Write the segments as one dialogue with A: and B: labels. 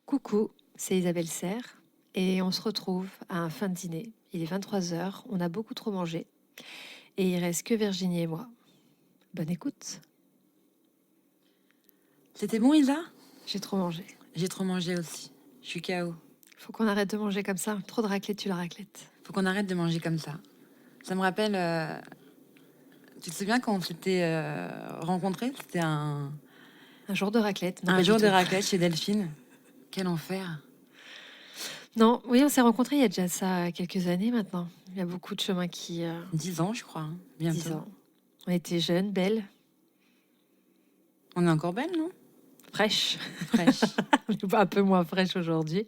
A: Coucou, c'est Isabelle Serre et on se retrouve à un fin de dîner. Il est 23 heures, on a beaucoup trop mangé et il reste que Virginie et moi. Bonne écoute.
B: C'était bon, Isa?
A: J'ai trop mangé.
B: J'ai trop mangé aussi. Je suis KO.
A: Faut qu'on arrête de manger comme ça. Trop de raclette, tu la raclette.
B: Faut qu'on arrête de manger comme ça. Ça me rappelle. Tu te souviens quand on s'était rencontrés? C'était
A: Un jour de raclette, non
B: un
A: pas du
B: jour de
A: tout.
B: raclette chez Delphine. Quel enfer!
A: Non, oui, on s'est rencontrés il y a déjà ça quelques années maintenant. Il y a beaucoup de chemins qui...
B: 10 ans, je crois, hein,
A: 10
B: bientôt.
A: ans. On était jeunes, belles,
B: On est encore belle, non?
A: fraîches.
B: Fraîche.
A: On est un peu moins fraîches aujourd'hui.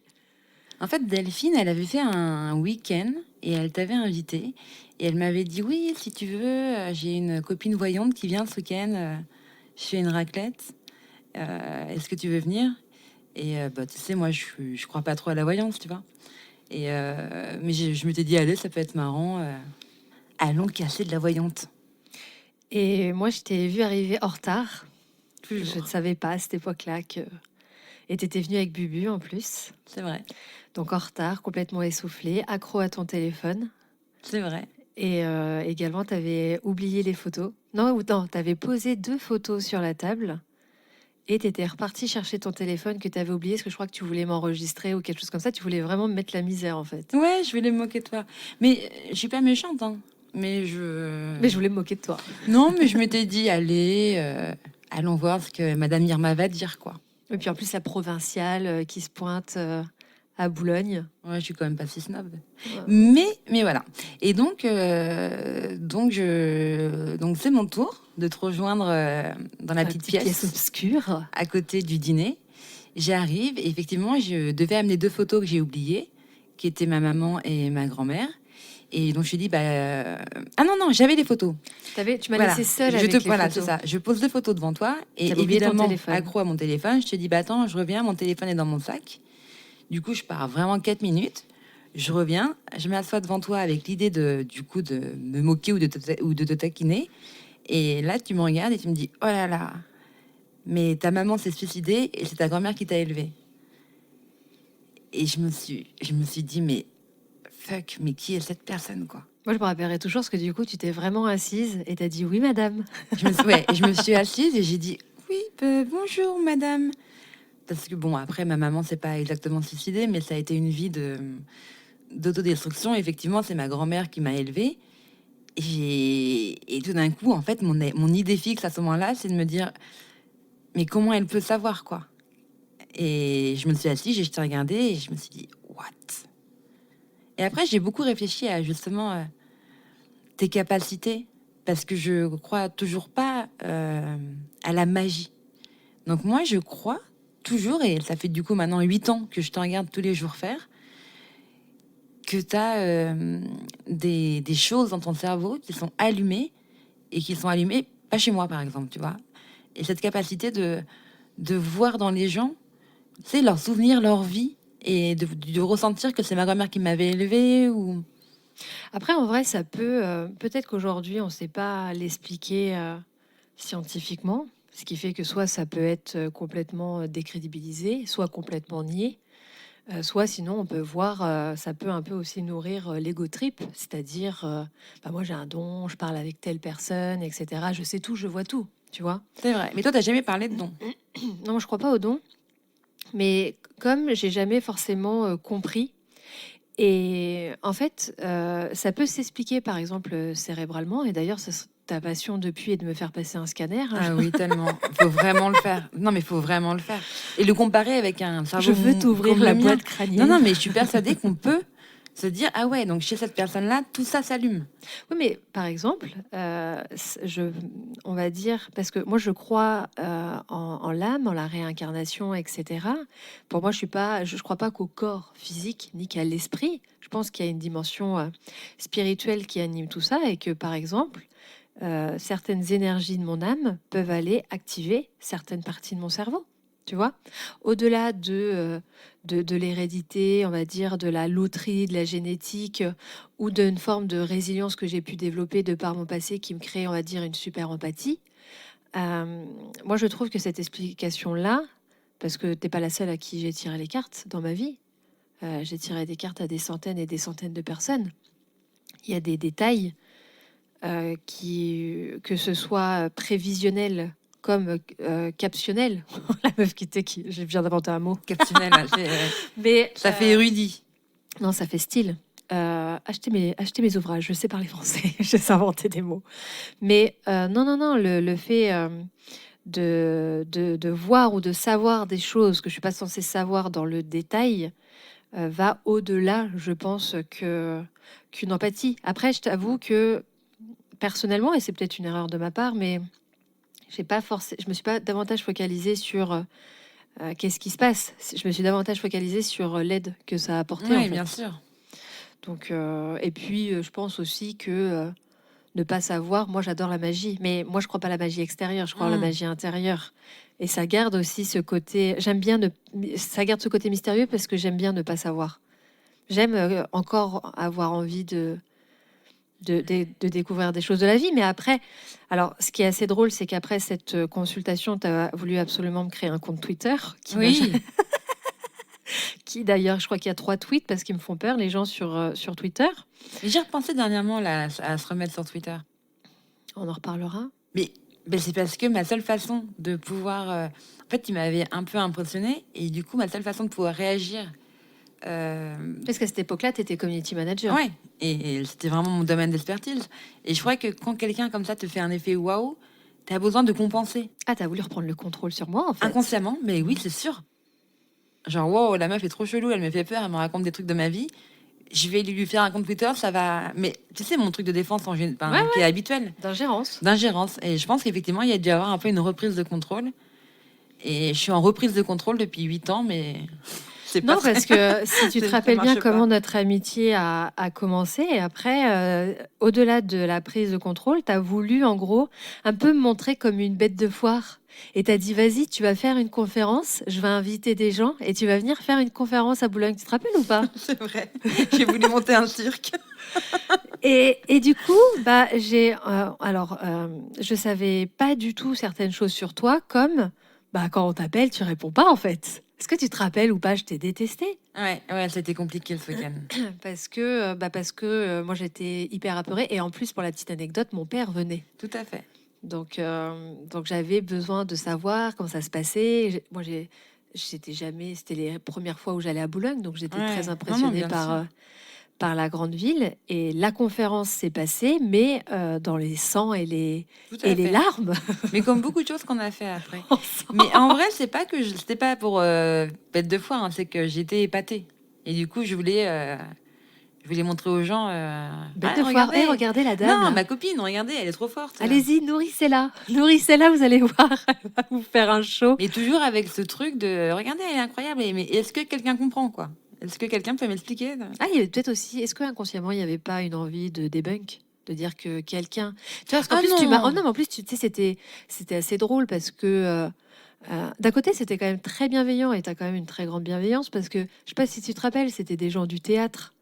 B: En fait, Delphine, elle avait fait un week-end et elle t'avait invité. Et elle m'avait dit oui, si tu veux, j'ai une copine voyante qui vient ce week-end. Je fais une raclette. Est-ce que tu veux venir? Et bah, tu sais, moi, je crois pas trop à la voyance, tu vois. Mais je m'étais dit, allez, ça peut être marrant. Allons casser de la voyante.
A: Et moi, je t'ai vu arriver en retard. Je ne
B: Toujours.
A: savais pas à cette époque-là que... Et t'étais venue avec Bubu en plus.
B: C'est vrai.
A: Donc en retard, complètement essoufflé, accro à ton téléphone.
B: C'est vrai.
A: Et également, t'avais oublié les photos. Non, ou non, t'avais posé 2 photos sur la table. Et t'étais reparti chercher ton téléphone que t'avais oublié, parce que je crois que tu voulais m'enregistrer ou quelque chose comme ça. Tu voulais vraiment me mettre la misère, en fait.
B: Ouais, je voulais me moquer de toi. Mais je suis pas méchante, hein.
A: Mais je voulais me moquer de toi.
B: Non, mais je m'étais dit, allez, allons voir ce que Madame Irma va dire, quoi.
A: Et puis en plus, la provinciale qui se pointe à Boulogne.
B: Ouais, je suis quand même pas si snob.
A: Ouais.
B: Mais voilà. Et donc c'est mon tour de te rejoindre dans la petite
A: Pièce
B: pièce
A: obscure.
B: à côté du dîner. J'arrive et effectivement, je devais amener 2 photos que j'ai oubliées, qui étaient ma maman et ma grand-mère. Et donc je lui dis, ah non, j'avais les photos.
A: Tu m'as
B: Voilà,
A: laissé seule avec les
B: voilà, c'est
A: photos.
B: ça. Je pose 2 photos devant toi et
A: T'avais oublié ton
B: évidemment,
A: téléphone.
B: accro à mon téléphone, je te dis, bah attends, je reviens, mon téléphone est dans mon sac. Du coup, je pars vraiment 4 minutes. Je reviens, je m'assois devant toi avec l'idée du coup, de me moquer ou de te taquiner. Et là, tu me regardes et tu me dis, oh là là, mais ta maman s'est suicidée et c'est ta grand-mère qui t'a élevée. Et je me suis dit, mais fuck, mais qui est cette personne, quoi?
A: Moi, je me rappellerai toujours parce que du coup, tu t'es vraiment assise et t'as dit oui, madame.
B: Ouais, et je me suis assise et j'ai dit, oui, bonjour, madame. Parce que bon, après, ma maman s'est pas exactement suicidée, mais ça a été une vie d'autodestruction. Effectivement, c'est ma grand-mère qui m'a élevée. Et tout d'un coup, en fait, mon idée fixe à ce moment-là, c'est de me dire, mais comment elle peut savoir, quoi? Et je me suis assise, j'ai jeté regardé et je me suis dit, what? Et après, j'ai beaucoup réfléchi à justement tes capacités, parce que je crois toujours pas à la magie. Donc moi, je crois toujours, et ça fait du coup maintenant 8 ans que je te regarde tous les jours faire, que tu as des choses dans ton cerveau qui sont allumées et qui sont allumées, pas chez moi par exemple, tu vois. Et cette capacité de voir dans les gens, tu sais, leurs souvenirs, leur vie, et de ressentir que c'est ma grand-mère qui m'avait élevée ou...
A: Après, en vrai, ça peut. Peut-être qu'aujourd'hui, on ne sait pas l'expliquer scientifiquement, ce qui fait que soit ça peut être complètement décrédibilisé, soit complètement nié, soit sinon on peut voir, ça peut un peu aussi nourrir l'ego trip, c'est-à-dire, bah, moi j'ai un don, je parle avec telle personne, etc. Je sais tout, je vois tout, tu vois.
B: C'est vrai. Mais toi, t'as jamais parlé de don.
A: Non, je crois pas au don, mais comme j'ai jamais forcément compris. Et en fait, ça peut s'expliquer, par exemple, cérébralement. Et d'ailleurs, ta passion depuis est de me faire passer un scanner, hein.
B: Ah oui, tellement. Il faut vraiment le faire. Non, mais il faut vraiment le faire. Et le comparer avec un cerveau
A: Je veux t'ouvrir
B: comme
A: la
B: le mien.
A: boîte
B: Non,
A: crânienne.
B: non, mais je suis persuadée qu'on peut se dire, ah ouais, donc chez cette personne-là, tout ça s'allume.
A: Oui, mais par exemple, on va dire, parce que moi je crois en l'âme, en la réincarnation, etc. Pour moi, je crois pas qu'au corps physique ni qu'à l'esprit. Je pense qu'il y a une dimension spirituelle qui anime tout ça et que, par exemple, certaines énergies de mon âme peuvent aller activer certaines parties de mon cerveau. Tu vois, au-delà de l'hérédité, on va dire, de la loterie, de la génétique, ou d'une forme de résilience que j'ai pu développer de par mon passé qui me crée, on va dire, une super empathie. Moi, je trouve que cette explication-là parce que t'es pas la seule à qui j'ai tiré les cartes dans ma vie. J'ai tiré des cartes à des centaines et des centaines de personnes. Il y a des détails que ce soit prévisionnel comme captionnel. La meuf qui je viens d'inventer un mot.
B: Captionnel,
A: Mais
B: ça fait érudit.
A: non, ça fait style. Acheter mes ouvrages, je sais parler français, je sais inventer des mots. Mais non, le fait de voir ou de savoir des choses que je suis pas censée savoir dans le détail va au-delà, je pense, qu'une empathie. Après, je t'avoue que personnellement, et c'est peut-être une erreur de ma part, mais je me suis pas davantage focalisée sur qu'est-ce qui se passe. Je me suis davantage focalisée sur l'aide que ça a apporté en
B: Oui,
A: fait.
B: bien sûr.
A: Donc, et puis, je pense aussi que ne pas savoir, moi j'adore la magie, mais moi je crois pas à la magie extérieure, je crois à la magie intérieure. Et ça garde aussi ce côté, ça garde ce côté mystérieux parce que j'aime bien ne pas savoir. J'aime encore avoir envie de découvrir des choses de la vie, mais après, alors ce qui est assez drôle, c'est qu'après cette consultation, tu as voulu absolument me créer un compte Twitter
B: Oui.
A: qui d'ailleurs, je crois qu'il y a 3 tweets parce qu'ils me font peur, les gens sur Twitter.
B: Mais j'ai repensé dernièrement là, à se remettre sur Twitter.
A: On en reparlera.
B: Mais c'est parce que ma seule façon de pouvoir... En fait, il m'avait un peu impressionné. Et du coup, ma seule façon de pouvoir réagir...
A: Parce qu'à cette époque-là, tu étais community manager.
B: Ouais, et c'était vraiment mon domaine d'expertise. Et je crois que quand quelqu'un comme ça te fait un effet waouh, tu as besoin de compenser.
A: Ah, t'as voulu reprendre le contrôle sur moi, en fait.
B: Inconsciemment, mais oui, c'est sûr. Genre, wow, la meuf est trop chelou, elle me fait peur, elle me raconte des trucs de ma vie. Je vais lui faire un compte Twitter, ça va... Mais tu sais, mon truc de défense qui est habituel.
A: D'ingérence.
B: D'ingérence. Et je pense qu'effectivement, il y a dû y avoir un peu une reprise de contrôle. Et je suis en reprise de contrôle depuis 8 ans, mais...
A: Non, parce que si tu te rappelles bien comment
B: pas.
A: notre amitié a commencé, et après, au-delà de la prise de contrôle, tu as voulu, en gros, un peu me montrer comme une bête de foire. Et tu as dit, vas-y, tu vas faire une conférence, je vais inviter des gens, et tu vas venir faire une conférence à Boulogne. Tu te rappelles ou pas?
B: C'est vrai. J'ai voulu monter un cirque.
A: Et du coup, bah, je savais pas du tout certaines choses sur toi, comme bah, quand on t'appelle, tu réponds pas en fait. Est-ce que tu te rappelles ou pas, je t'ai détesté
B: Ouais, c'était compliqué ce week-end.
A: parce que moi j'étais hyper apeurée et en plus pour la petite anecdote, mon père venait.
B: Tout à fait.
A: Donc j'avais besoin de savoir comment ça se passait. J'étais jamais, c'était les premières fois où j'allais à Boulogne, donc j'étais très impressionnée
B: bien sûr.
A: par la grande ville. Et la conférence s'est passée, mais dans les sangs et les
B: fait.
A: larmes.
B: Mais comme beaucoup de choses qu'on a fait après.
A: Ensemble.
B: Mais en vrai, c'était pas pour bête de foire, hein, c'est que j'étais épatée. Et du coup, je voulais montrer aux gens.
A: Bête de foire. Regardez la dame.
B: Non,
A: là.
B: ma copine, regardez, elle est trop forte.
A: Allez-y, nourrissez-la. Nourrissez-la, vous allez voir. Elle va vous faire un show.
B: Mais toujours avec ce truc de regardez, elle est incroyable. Mais est-ce que quelqu'un comprend quoi? Est-ce que quelqu'un peut m'expliquer?
A: Ah, il y avait peut-être aussi. Est-ce que inconsciemment, il n'y avait pas une envie de débunk? De dire que quelqu'un. Tu vois, parce qu'en plus, tu m'as. Oh non, mais en plus, tu sais, c'était assez drôle parce que. D'un côté, c'était quand même très bienveillant et tu as quand même une très grande bienveillance parce que, je sais pas si tu te rappelles, c'était des gens du théâtre,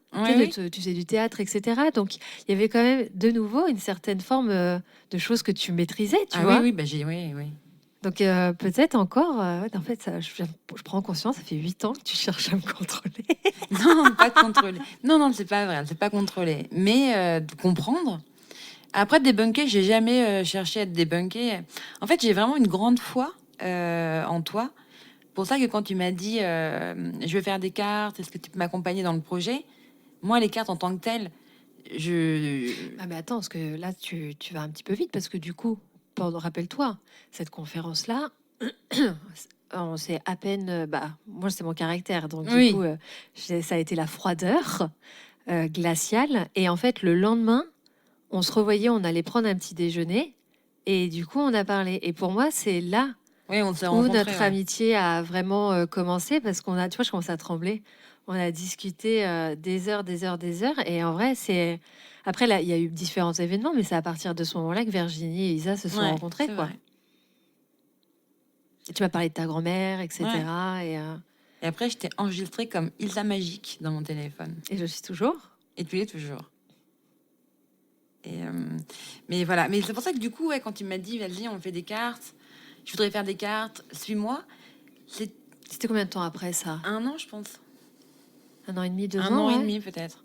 A: tu sais, du théâtre, etc. Donc, il y avait quand même de nouveau une certaine forme de choses que tu maîtrisais, tu vois.
B: Oui, oui.
A: Donc, peut-être encore, en fait, je prends conscience, ça fait 8 ans que tu cherches à me contrôler.
B: Non, pas contrôler. Non, c'est pas vrai, c'est pas contrôler. Mais de comprendre. Après, débunker, j'ai jamais cherché à être débunké. En fait, j'ai vraiment une grande foi en toi. Pour ça que quand tu m'as dit je vais faire des cartes, est-ce que tu peux m'accompagner dans le projet? Moi, les cartes en tant que telles,
A: Ah, mais attends, parce que là, tu vas un petit peu vite parce que du coup, rappelle-toi, cette conférence-là, on s'est à peine. Moi, c'est mon caractère, donc du coup, ça a été la froideur glaciale. Et en fait, le lendemain, on se revoyait, on allait prendre un petit déjeuner. Et du coup, on a parlé. Et pour moi, c'est là
B: on s'est
A: où
B: rencontrés.
A: notre amitié a vraiment commencé parce qu'on a, tu vois, je commence à trembler. On a discuté des heures, des heures, des heures. Et en vrai, c'est. Après, là, il y a eu différents événements, mais c'est à partir de ce moment-là que Virginie et Isa se sont rencontrées, quoi. Et tu m'as parlé de ta grand-mère, etc.
B: Et après, je t'ai enregistré comme Ilsa Magique dans mon téléphone.
A: Et je suis toujours.
B: Et tu es toujours. Mais voilà. Mais c'est pour ça que du coup, quand tu m'as dit, vas-y, on fait des cartes, je voudrais faire des cartes, suis-moi.
A: C'était combien de temps après ça?
B: 1 an, je pense.
A: 1 an et demi, 2
B: Un
A: ans,
B: an et
A: ouais.
B: demi, peut-être.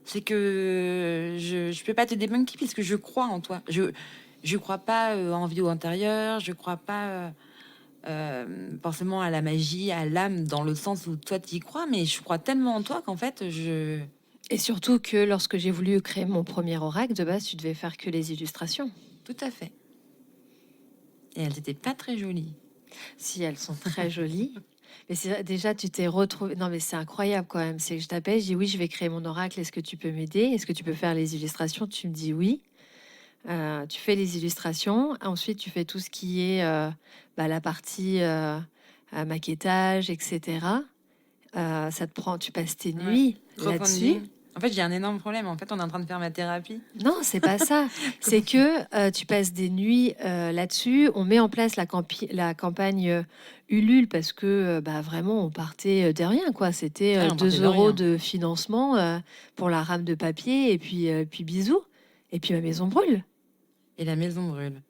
B: C'est que je peux pas te débunker puisque je crois en toi. Je crois pas en vie intérieure, je crois pas forcément à la magie, à l'âme, dans le sens où toi tu y crois, mais je crois tellement en toi qu'en fait,
A: Et surtout que lorsque j'ai voulu créer mon premier oracle, de base, tu devais faire que les illustrations.
B: Tout à fait. Et elles étaient pas très jolies.
A: Si, elles sont très jolies. Mais déjà, tu t'es retrouvé. Non, mais c'est incroyable quand même. C'est que je t'appelle, je dis oui, je vais créer mon oracle. Est-ce que tu peux m'aider? Est-ce que tu peux faire les illustrations? Tu me dis oui. Tu fais les illustrations. Ensuite, tu fais tout ce qui est la partie maquettage, etc. Ça te prend. Tu passes tes
B: Ouais.
A: nuits là-dessus.
B: Crowdfunding. En fait, j'ai un énorme problème. En fait, on est en train de faire ma thérapie.
A: Non, c'est pas ça. C'est que tu passes des nuits là-dessus. On met en place la campagne Ulule parce que vraiment, on partait de rien, quoi. C'était
B: Ouais, on
A: 2
B: partait de
A: euros
B: rien.
A: de financement pour la rame de papier et puis bisous. Et puis ma maison brûle.
B: Et la maison brûle.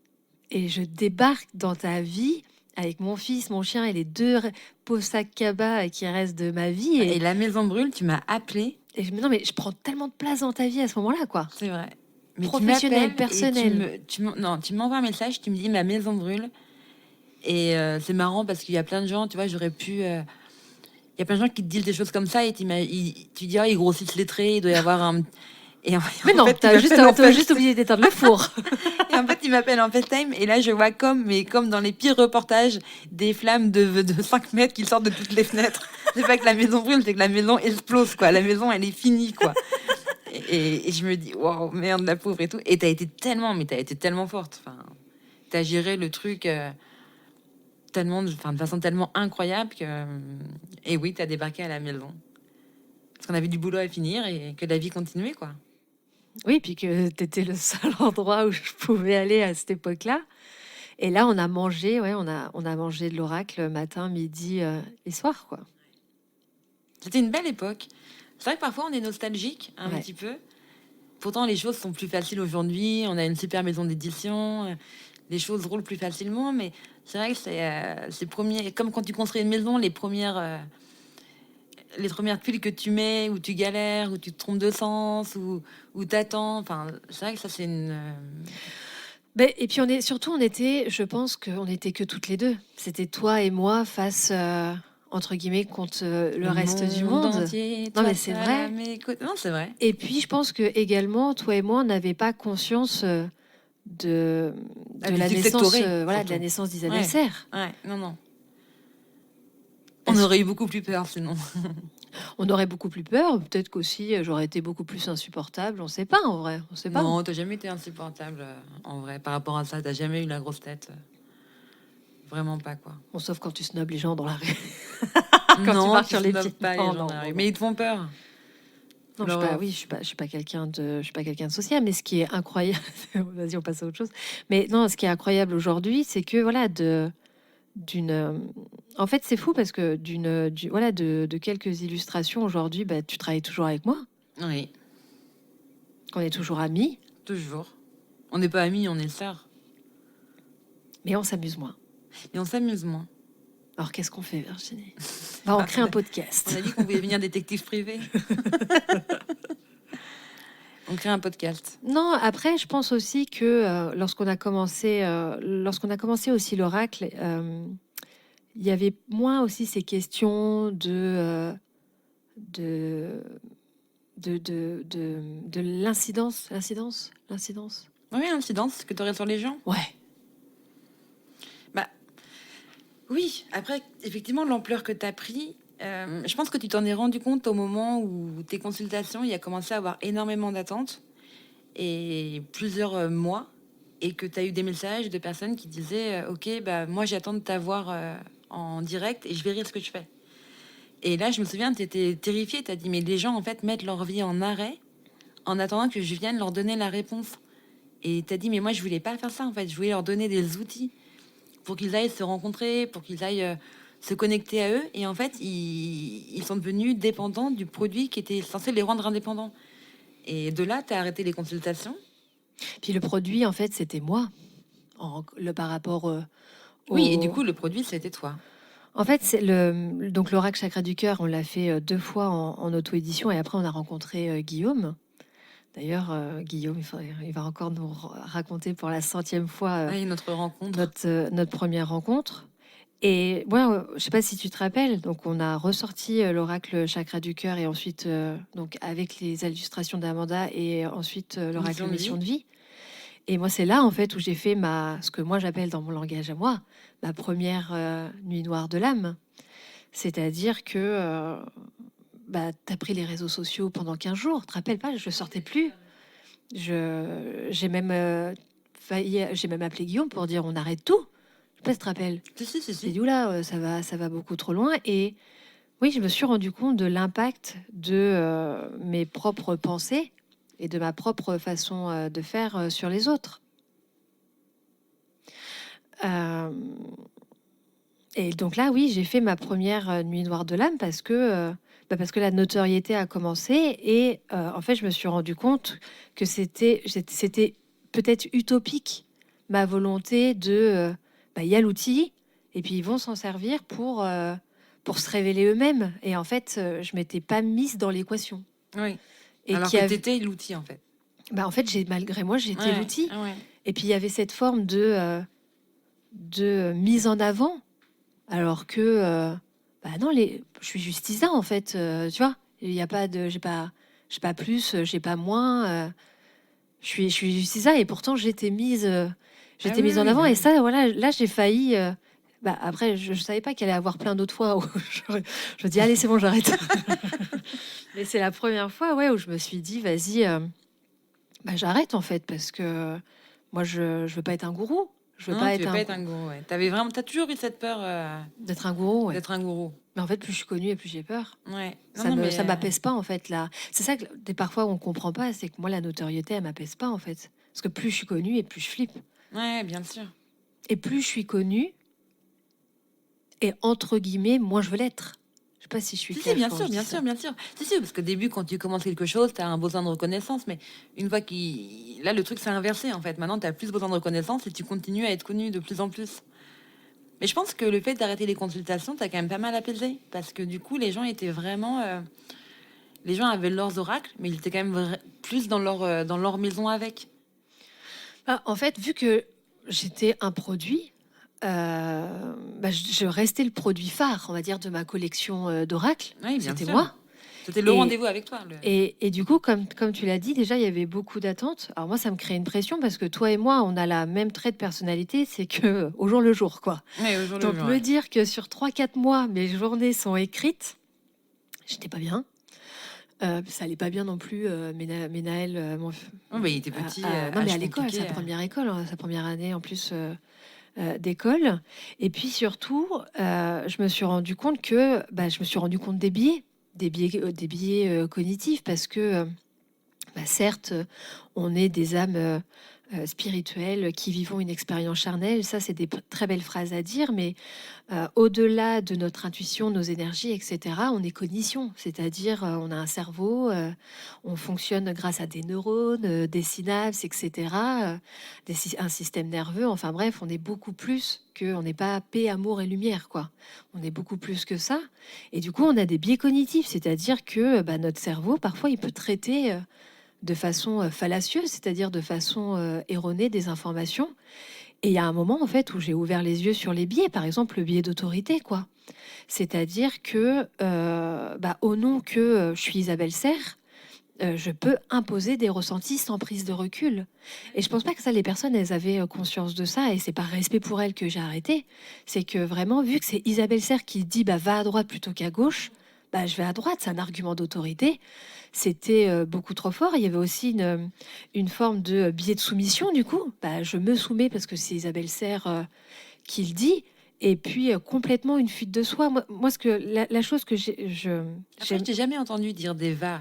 A: Et je débarque dans ta vie avec mon fils, mon chien et les 2 pauvres sacs cabas qui restent de ma vie.
B: Et la maison brûle, tu m'as appelé.
A: Et non, mais je prends tellement de place dans ta vie à ce moment-là, quoi.
B: C'est vrai. Mais tu
A: Professionnel,
B: m'appelles et
A: personnel.
B: non, tu m'envoies un message, tu me dis ma maison brûle. Et c'est marrant parce qu'il y a plein de gens, tu vois, j'aurais pu. Il y a plein de gens qui te disent des choses comme ça et tu dis, oh, ils grossissent les traits, il doit y avoir un. Et
A: Mais non,
B: fait,
A: t'as juste oublié d'éteindre le four.
B: et en fait, il m'appelle en FaceTime et là, je vois comme dans les pires reportages, des flammes de 5 mètres qui sortent de toutes les fenêtres. C'est pas que la maison brûle, c'est que la maison explose, quoi. La maison, elle est finie, quoi. Et je me dis, waouh, merde, la pauvre et tout. Et t'as été tellement forte. Enfin, t'as géré le truc de façon tellement incroyable que. Et oui, t'as débarqué à la maison. Parce qu'on avait du boulot à finir et que la vie continuait, quoi.
A: Oui, puis que t'étais le seul endroit où je pouvais aller à cette époque-là. Et là, on a mangé, ouais, on a mangé de l'oracle matin, midi et soir, quoi.
B: C'était une belle époque. C'est vrai que parfois on est nostalgique un
A: Ouais.
B: petit peu. Pourtant, les choses sont plus faciles aujourd'hui. On a une super maison d'édition. Les choses roulent plus facilement. Mais c'est vrai que c'est premier. Comme quand tu construis une maison, les premières tuiles que tu mets, où tu galères, où tu te trompes de sens, où t'attends. Enfin, c'est vrai que ça, c'est une.
A: Et puis on était, je pense qu'on était que toutes les deux. C'était toi et moi face, entre guillemets, contre le reste du monde.
B: Entier,
A: Non,
B: toi
A: mais c'est
B: seul à
A: vrai.
B: mes côtés. Non, c'est vrai.
A: Et puis, je pense que également, toi et moi, on n'avait pas conscience de,
B: Ah,
A: de
B: du
A: la
B: succès que
A: naissance,
B: t'aurais,
A: de la
B: surtout.
A: naissance d'Isabelle
B: Ouais,
A: Serre.
B: ouais, non, non. On
A: Parce
B: aurait eu beaucoup plus peur sinon.
A: On aurait beaucoup plus peur. Peut-être qu'aussi, j'aurais été beaucoup plus insupportable. On ne sait pas, en vrai. On sait pas.
B: Non, t'as jamais été insupportable en vrai par rapport à ça. T'as jamais eu la grosse tête. Vraiment pas, quoi.
A: Bon, sauf quand tu snobs les gens dans la rue. Quand tu
B: Non,
A: marches
B: tu
A: sur les
B: snobs
A: pieds.
B: pas les
A: Non,
B: gens
A: non,
B: dans la
A: non,
B: rue.
A: non.
B: Mais ils te font peur.
A: Non, oui, je suis pas quelqu'un de, je suis pas quelqu'un de social. Mais ce qui est incroyable, vas-y, on passe à autre chose. Mais non, ce qui est incroyable aujourd'hui, c'est que voilà, en fait, c'est fou parce que de quelques illustrations aujourd'hui, tu travailles toujours avec moi,
B: Oui,
A: qu'on est toujours amis,
B: toujours. On n'est pas amis, on est sœurs.
A: mais on s'amuse moins.
B: Et on s'amuse moins.
A: Alors, qu'est-ce qu'on fait, Virginie? On crée un
B: On
A: podcast.
B: a dit qu'on voulait devenir détective privé. On crée un podcast.
A: Non, après, je pense aussi que lorsqu'on a commencé aussi l'oracle, il y avait moins aussi ces questions de, de l'incidence.
B: Oui, incidence que tu aurais sur les gens.
A: Ouais.
B: Bah oui, après, effectivement, l'ampleur que tu as pris, je pense que tu t'en es rendu compte au moment où tes consultations, il y a commencé à avoir énormément d'attentes et plusieurs mois, et que tu as eu des messages de personnes qui disaient ok, bah moi j'attends de t'avoir en direct et je verrai ce que je fais. Et là, je me souviens, tu étais terrifiée, tu as dit mais les gens en fait mettent leur vie en arrêt en attendant que je vienne leur donner la réponse. Et tu as dit mais moi je voulais pas faire ça en fait, je voulais leur donner des outils pour qu'ils aillent se rencontrer, pour qu'ils aillent se connecter à eux. Et en fait, ils sont devenus dépendants du produit qui était censé les rendre indépendants. Et de là, tu as arrêté les consultations.
A: Puis le produit, en fait, c'était moi, par rapport
B: Oui, et du
A: au...
B: coup, le produit, c'était toi.
A: En fait, donc l'oracle chakra du cœur, on l'a fait 2 fois en auto-édition et après on a rencontré Guillaume. D'ailleurs, Guillaume, il va encore nous raconter pour la 100e fois
B: Notre rencontre.
A: notre première rencontre. Et ouais, je sais pas si tu te rappelles, donc on a ressorti l'oracle chakra du cœur et ensuite, donc avec les illustrations d'Amanda et ensuite l'oracle mission de vie. Et moi, c'est là en fait où j'ai fait ce que moi j'appelle dans mon langage à moi, ma première nuit noire de l'âme. C'est-à-dire que tu as pris les réseaux sociaux pendant 15 jours, tu te rappelles pas, je sortais plus. J'ai même j'ai même appelé Guillaume pour dire on arrête tout. Je sais pas si tu te rappelles.
B: Si.
A: J'ai dit oula, ça va beaucoup trop loin. Et oui, je me suis rendu compte de l'impact de mes propres pensées et de ma propre façon de faire sur les autres. Et donc là, oui, j'ai fait ma première nuit noire de l'âme parce que la notoriété a commencé et en fait, je me suis rendu compte que c'était peut-être utopique ma volonté de il y a l'outil et puis ils vont s'en servir pour se révéler eux-mêmes. Et en fait, je m'étais pas mise dans l'équation.
B: Oui.
A: Et
B: alors que t'étais l'outil en fait.
A: En fait, malgré moi, j'étais l'outil.
B: Ouais.
A: Et puis il y avait cette forme de mise en avant. Alors que, non, je suis juste Isa en fait, tu vois. Il y a pas de, j'ai pas plus, j'ai pas moins. Je suis juste Isa et pourtant j'étais mise mise en avant et ça, voilà, là j'ai failli. Après, je savais pas qu'elle allait avoir plein d'autres fois où je me dis allez c'est bon j'arrête. Mais c'est la première fois ouais où je me suis dit vas-y, j'arrête en fait parce que moi je veux pas être un gourou. Je veux pas être
B: un gourou. Ouais. T'as toujours eu cette peur
A: d'être un gourou. Ouais.
B: D'être un gourou.
A: Mais en fait, plus je suis connue et plus j'ai peur.
B: Ouais.
A: Ça m'apaise pas en fait là. C'est ça que parfois on comprend pas, c'est que moi la notoriété elle m'apaise pas en fait. Parce que plus je suis connue et plus je flippe.
B: Ouais, bien sûr.
A: Et plus je suis connue et entre guillemets, moins je veux l'être. Je sais pas si je suis claire.
B: Bien sûr. Si, parce qu'au début, quand tu commences quelque chose, tu as un besoin de reconnaissance, mais une fois là, le truc s'est inversé en fait. Maintenant, tu as plus besoin de reconnaissance et tu continues à être connu de plus en plus. Mais je pense que le fait d'arrêter les consultations, t'as quand même pas mal apaisé, parce que du coup, les gens étaient vraiment, les gens avaient leurs oracles, mais ils étaient quand même plus dans leur maison avec.
A: En fait, vu que j'étais un produit. Je restais le produit phare, on va dire, de ma collection d'oracles.
B: Oui,
A: c'était moi.
B: C'était le rendez-vous avec toi.
A: Et du coup, comme tu l'as dit, déjà, il y avait beaucoup d'attentes. Alors moi, ça me crée une pression parce que toi et moi, on a la même trait de personnalité, c'est que au jour le jour, quoi.
B: Ouais, au jour
A: Donc
B: le jour,
A: me dire que sur 3-4 mois, mes journées sont écrites, j'étais pas bien. Ça allait pas bien non plus, Ménaël.
B: Il était petit.
A: Non, mais à l'école, sa première école, sa première année en plus d'école. Et puis surtout, je me suis rendu compte des biais cognitifs parce que certes, on est des âmes spirituelles qui vivons une expérience charnelle. Ça, c'est des très belles phrases à dire, mais au-delà de notre intuition, nos énergies, etc., on est cognition, c'est-à-dire on a un cerveau, on fonctionne grâce à des neurones, des synapses, etc., un système nerveux. Enfin bref, on est beaucoup plus on n'est pas paix, amour et lumière, quoi. On est beaucoup plus que ça. Et du coup, on a des biais cognitifs, c'est-à-dire que notre cerveau, parfois, il peut traiter de façon fallacieuse, c'est-à-dire de façon erronée des informations. Et il y a un moment, en fait, où j'ai ouvert les yeux sur les biais, par exemple, le biais d'autorité, quoi. C'est-à-dire que, au nom que je suis Isabelle Serre, je peux imposer des ressentis sans prise de recul. Et je pense pas que ça, les personnes, elles avaient conscience de ça, et c'est par respect pour elles que j'ai arrêté. C'est que vraiment, vu que c'est Isabelle Serre qui dit, va à droite plutôt qu'à gauche, je vais à droite, c'est un argument d'autorité. C'était beaucoup trop fort. Il y avait aussi une forme de biais de soumission, du coup. Je me soumets parce que c'est Isabelle Serre qui le dit. Et puis complètement une fuite de soi. Moi la chose que je
B: t'ai jamais entendu dire des va.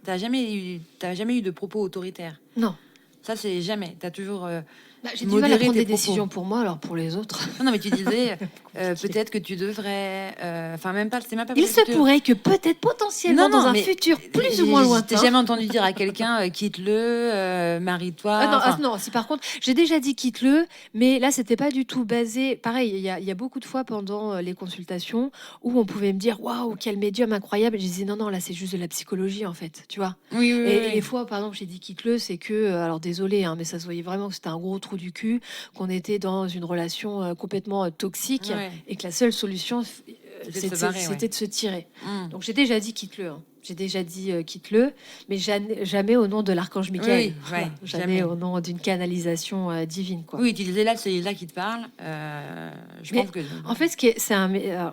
B: T'as jamais eu de propos autoritaires.
A: Non.
B: Ça, c'est jamais. T'as toujours
A: Bah, j'ai du mal à prendre des décisions pour moi, alors pour les autres.
B: Non, mais tu disais peut-être que tu devrais. Enfin, même pas. C'est même pas.
A: Il se pourrait que peut-être potentiellement dans un futur plus ou moins lointain.
B: T'ai jamais entendu dire à quelqu'un quitte-le, marie-toi.
A: Ah non, si par contre, j'ai déjà dit quitte-le, mais là c'était pas du tout basé. Pareil, il y a beaucoup de fois pendant les consultations où on pouvait me dire waouh, quel médium incroyable. Et je disais non, là c'est juste de la psychologie en fait, tu vois.
B: Oui.
A: Et les fois, par exemple, j'ai dit quitte-le, c'est que, alors désolé, hein, mais ça se voyait vraiment que c'était un gros trou du cul, qu'on était dans une relation complètement toxique et que la seule solution, c'était de se tirer. Donc j'ai déjà dit quitte-le. Hein. J'ai déjà dit quitte-le, mais jamais au nom de l'archange Michael. Jamais au nom d'une canalisation divine. Quoi.
B: Oui, tu disais là, c'est là qui te parle. Je pense que.
A: En fait,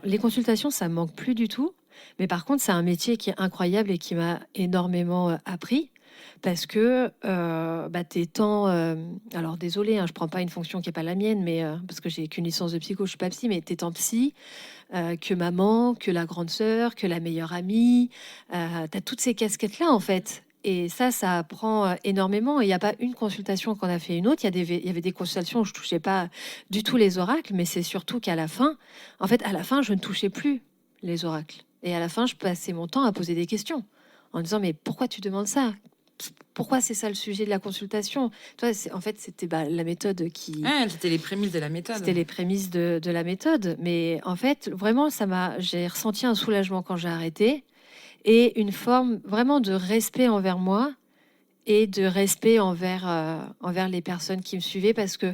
A: les consultations, ça me manque plus du tout. Mais par contre, c'est un métier qui est incroyable et qui m'a énormément appris. Parce que tes temps... alors, désolé, hein, je prends pas une fonction qui n'est pas la mienne, mais parce que j'ai qu'une licence de psycho, je suis pas psy, mais t'es temps psy, que maman, que la grande sœur, que la meilleure amie. Tu as toutes ces casquettes-là, en fait. Et ça apprend énormément. Il n'y a pas une consultation qu'on a fait une autre. Il y avait des consultations où je touchais pas du tout les oracles, mais c'est surtout qu'à la fin, à la fin, je ne touchais plus les oracles. Et à la fin, je passais mon temps à poser des questions en disant mais pourquoi tu demandes ça? Pourquoi c'est ça le sujet de la consultation? Toi, en fait, c'était la méthode qui.
B: C'était les prémices de la méthode.
A: C'était les prémices de la méthode. Mais en fait, vraiment, j'ai ressenti un soulagement quand j'ai arrêté et une forme vraiment de respect envers moi et de respect envers les personnes qui me suivaient parce que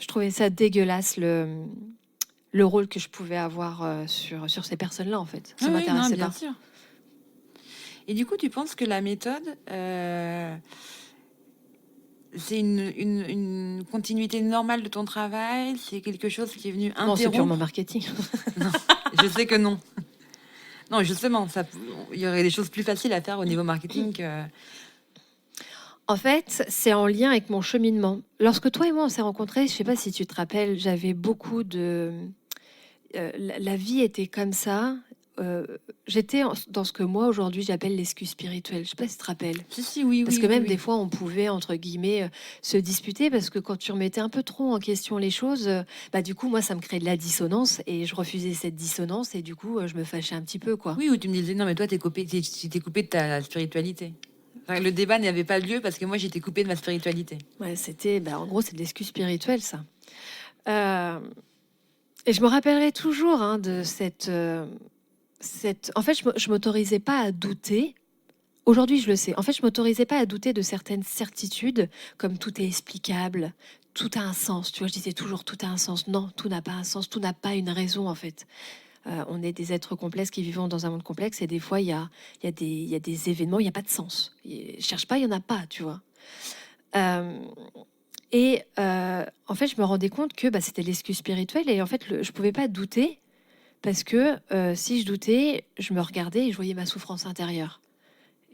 A: je trouvais ça dégueulasse le rôle que je pouvais avoir sur ces personnes-là, en fait. Ça m'intéressait pas.
B: Bien sûr. Et du coup, tu penses que la méthode, c'est une continuité normale de ton travail? C'est quelque chose qui est venu interrompre?
A: Non, c'est purement marketing.
B: Non, je sais que non. Non, justement, il y aurait des choses plus faciles à faire au niveau marketing que...
A: En fait, c'est en lien avec mon cheminement. Lorsque toi et moi, on s'est rencontrés, je sais pas si tu te rappelles, j'avais beaucoup de... la vie était comme ça. J'étais dans ce que moi aujourd'hui j'appelle l'excuse spirituelle. Je sais pas si tu te rappelles.
B: Si, oui.
A: Parce que même des fois on pouvait entre guillemets se disputer parce que quand tu remettais un peu trop en question les choses, du coup moi ça me créait de la dissonance et je refusais cette dissonance et du coup je me fâchais un petit peu quoi.
B: Oui, où tu me disais non mais toi t'es coupé de ta spiritualité. Enfin, le débat n'y avait pas lieu parce que moi j'étais coupée de ma spiritualité.
A: Ouais, c'était en gros c'est de l'excuse spirituelle ça. Et je me rappellerai toujours de cette en fait, je m'autorisais pas à douter. Aujourd'hui, je le sais. En fait, je m'autorisais pas à douter de certaines certitudes, comme tout est explicable, tout a un sens. Tu vois, je disais toujours tout a un sens. Non, tout n'a pas un sens, tout n'a pas une raison en fait. On est des êtres complexes qui vivons dans un monde complexe et des fois, il y a des événements, il n'y a pas de sens. Cherche pas, il y en a pas, tu vois. En fait, je me rendais compte que c'était l'excuse spirituelle et en fait, je pouvais pas douter. Parce que si je doutais, je me regardais et je voyais ma souffrance intérieure.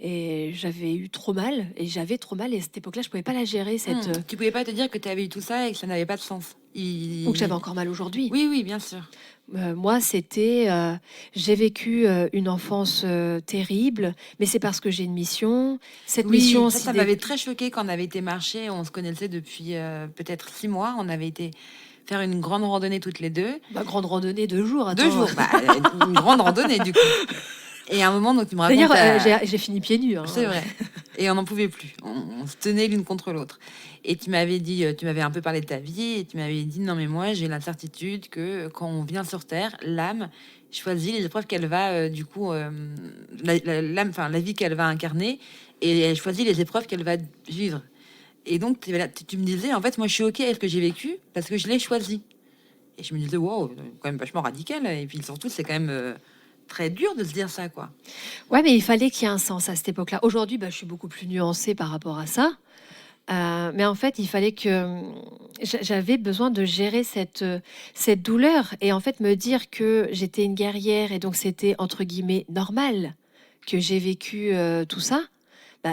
A: Et j'avais eu trop mal, et j'avais trop mal, et à cette époque-là, je pouvais pas la gérer.
B: Tu pouvais pas te dire que tu avais eu tout ça et que ça n'avait pas de sens.
A: Ou que j'avais encore mal aujourd'hui.
B: Oui, bien sûr.
A: Moi, c'était... j'ai vécu une enfance terrible, mais c'est parce que j'ai une mission. Cette mission...
B: Ça m'avait très choqué quand on avait été marcher. On se connaissait depuis peut-être 6 mois. On avait été... faire une grande randonnée toutes les deux.
A: Grande randonnée 2 jours. Attends.
B: 2 jours. Une grande randonnée du coup. Et à un moment, donc tu me racontes.
A: D'ailleurs, j'ai fini pieds nus.
B: C'est vrai. Et on n'en pouvait plus. On se tenait l'une contre l'autre. Et tu m'avais dit, tu m'avais un peu parlé de ta vie, et tu m'avais dit non mais moi j'ai la certitude que quand on vient sur Terre, l'âme choisit les épreuves qu'elle va l'âme, la vie qu'elle va incarner, et elle choisit les épreuves qu'elle va vivre. Et donc, tu me disais, en fait, moi, je suis OK avec ce que j'ai vécu parce que je l'ai choisi. Et je me disais, wow, quand même vachement radical. Et puis surtout, c'est quand même très dur de se dire ça, quoi.
A: Ouais, mais il fallait qu'il y ait un sens à cette époque-là. Aujourd'hui, je suis beaucoup plus nuancée par rapport à ça. Mais en fait, il fallait que... J'avais besoin de gérer cette douleur et en fait me dire que j'étais une guerrière et donc c'était, entre guillemets, normal que j'ai vécu tout ça.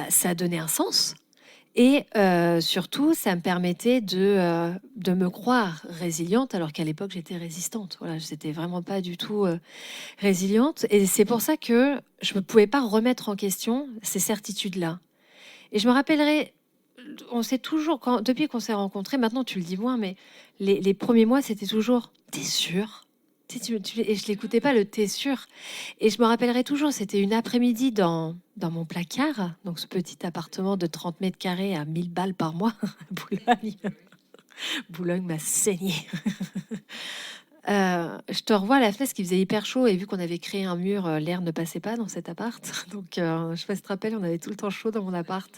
A: Ça donnait un sens. Et surtout, ça me permettait de me croire résiliente, alors qu'à l'époque, j'étais résistante. Voilà, je n'étais vraiment pas du tout résiliente. Et c'est pour ça que je ne pouvais pas remettre en question ces certitudes-là. Et je me rappellerai on s'est toujours, depuis qu'on s'est rencontrés, maintenant tu le dis moins, mais les premiers mois, c'était toujours t'es sûr? Et je l'écoutais pas, le t'es sûr? Et je me rappellerai toujours, c'était une après-midi dans mon placard, donc ce petit appartement de 30 mètres carrés à 1000 balles par mois à Boulogne. Boulogne m'a saigné. Je te revois à la fenêtre, qui faisait hyper chaud, et vu qu'on avait créé un mur, l'air ne passait pas dans cet appart. Donc, je sais pas si tu te rappelles, on avait tout le temps chaud dans mon appart.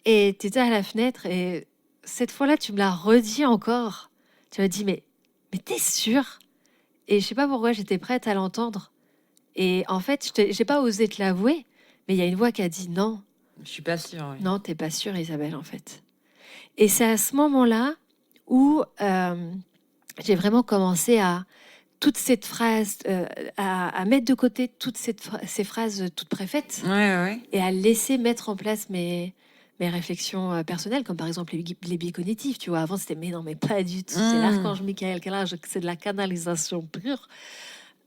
A: Et tu étais à la fenêtre, et cette fois-là, tu me l'as redit encore. Tu m'as dit, mais t'es sûre? Et je sais pas pourquoi, j'étais prête à l'entendre. Et en fait, j'ai pas osé te l'avouer, mais il y a une voix qui a dit non,
B: Je suis pas sûre, oui.
A: non, t'es pas sûre, Isabelle, en fait. Et c'est à ce moment-là où j'ai vraiment commencé à toute cette phrase, à mettre de côté toutes ces phrases toutes préfaites
B: Ouais, ouais.
A: et à laisser mettre en place mes réflexions personnelles, comme par exemple les biais cognitifs. Tu vois, avant c'était mais non, mais pas du tout. C'est l'archange Michael, c'est de la canalisation pure.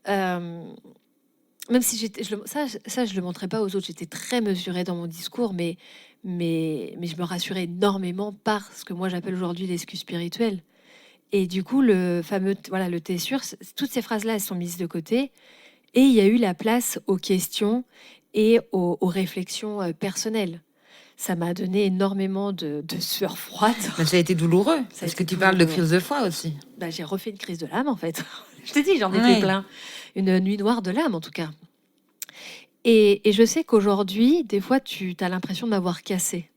A: Même si ça, je le montrais pas aux autres. J'étais très mesurée dans mon discours, mais je me rassurais énormément par ce que moi j'appelle aujourd'hui l'excuse spirituelle. Et du coup, le fameux, voilà, le t'es sûr, toutes ces phrases-là, elles sont mises de côté. Et il y a eu la place aux questions et aux réflexions personnelles. Ça m'a donné énormément de sueur froide.
B: Mais ça a été douloureux.
A: Ça a
B: Parce que
A: été
B: tu parles de
A: douloureux.
B: crise de foi aussi.
A: Bah, j'ai refait une crise de l'âme, en fait. Je t'ai dit, j'en ai
B: Ouais.
A: fait plein. Une nuit noire de l'âme, en tout cas. Et je sais qu'aujourd'hui, des fois, tu as l'impression de m'avoir cassé.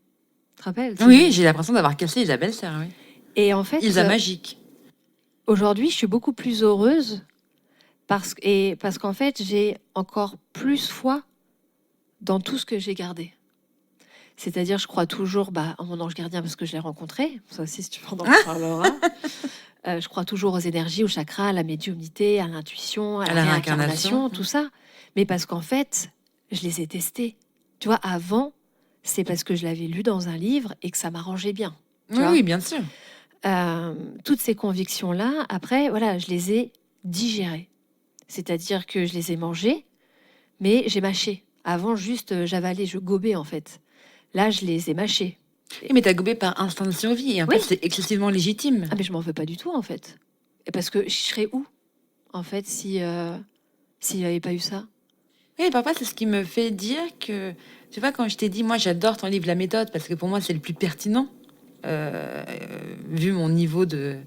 A: Tu te rappelles?
B: Oui, j'ai l'impression d'avoir cassé Isabelle Serre, oui.
A: Et en fait,
B: Ilsa Magique.
A: aujourd'hui, je suis beaucoup plus heureuse parce qu'en fait, j'ai encore plus foi dans tout ce que j'ai gardé. C'est-à-dire, je crois toujours en mon ange gardien parce que je l'ai rencontré. Ça aussi, si tu veux, on en parlera. Je crois toujours aux énergies, aux chakras, à la médiumnité, à l'intuition, à la réincarnation, tout ça. Mais parce qu'en fait, je les ai testés. Tu vois, avant, c'est parce que je l'avais lu dans un livre et que ça m'arrangeait bien. Tu vois,
B: Oui, bien sûr.
A: toutes ces convictions-là, après, voilà, je les ai digérées. C'est-à-dire que je les ai mangées, mais j'ai mâché. Avant, juste, j'avalais, je gobais, en fait. Là, je les ai mâchées.
B: Mais t'as gobé par instinct de survie. Et en
A: Oui.
B: fait, c'est excessivement légitime.
A: Ah, mais je m'en veux pas du tout, en fait. Et parce que je serais où, en fait, s'il n'y avait pas eu ça?
B: Oui, parfois, c'est ce qui me fait dire que, tu vois, quand je t'ai dit, moi, j'adore ton livre La Méthode, parce que pour moi, c'est le plus pertinent, vu mon niveau de...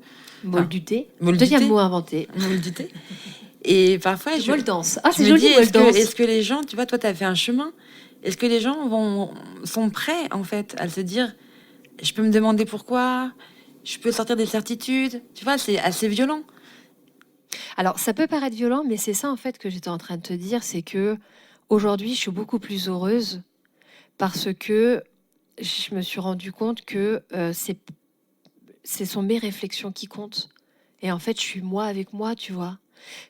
A: Molduté.
B: Moldité.
A: Deuxième mot inventé.
B: Moldité. Et parfois,
A: Moldance. Ah,
B: je
A: c'est
B: me
A: joli,
B: dis,
A: moldance.
B: est-ce que les gens, tu vois, toi, tu as fait un chemin, est-ce que les gens sont prêts, en fait, à se dire, je peux me demander pourquoi, je peux sortir des certitudes, tu vois, c'est assez violent.
A: Alors, ça peut paraître violent, mais c'est ça, en fait, que j'étais en train de te dire, c'est que aujourd'hui, je suis beaucoup plus heureuse parce que je me suis rendu compte que ce sont mes réflexions qui comptent. Et en fait, je suis moi avec moi, tu vois.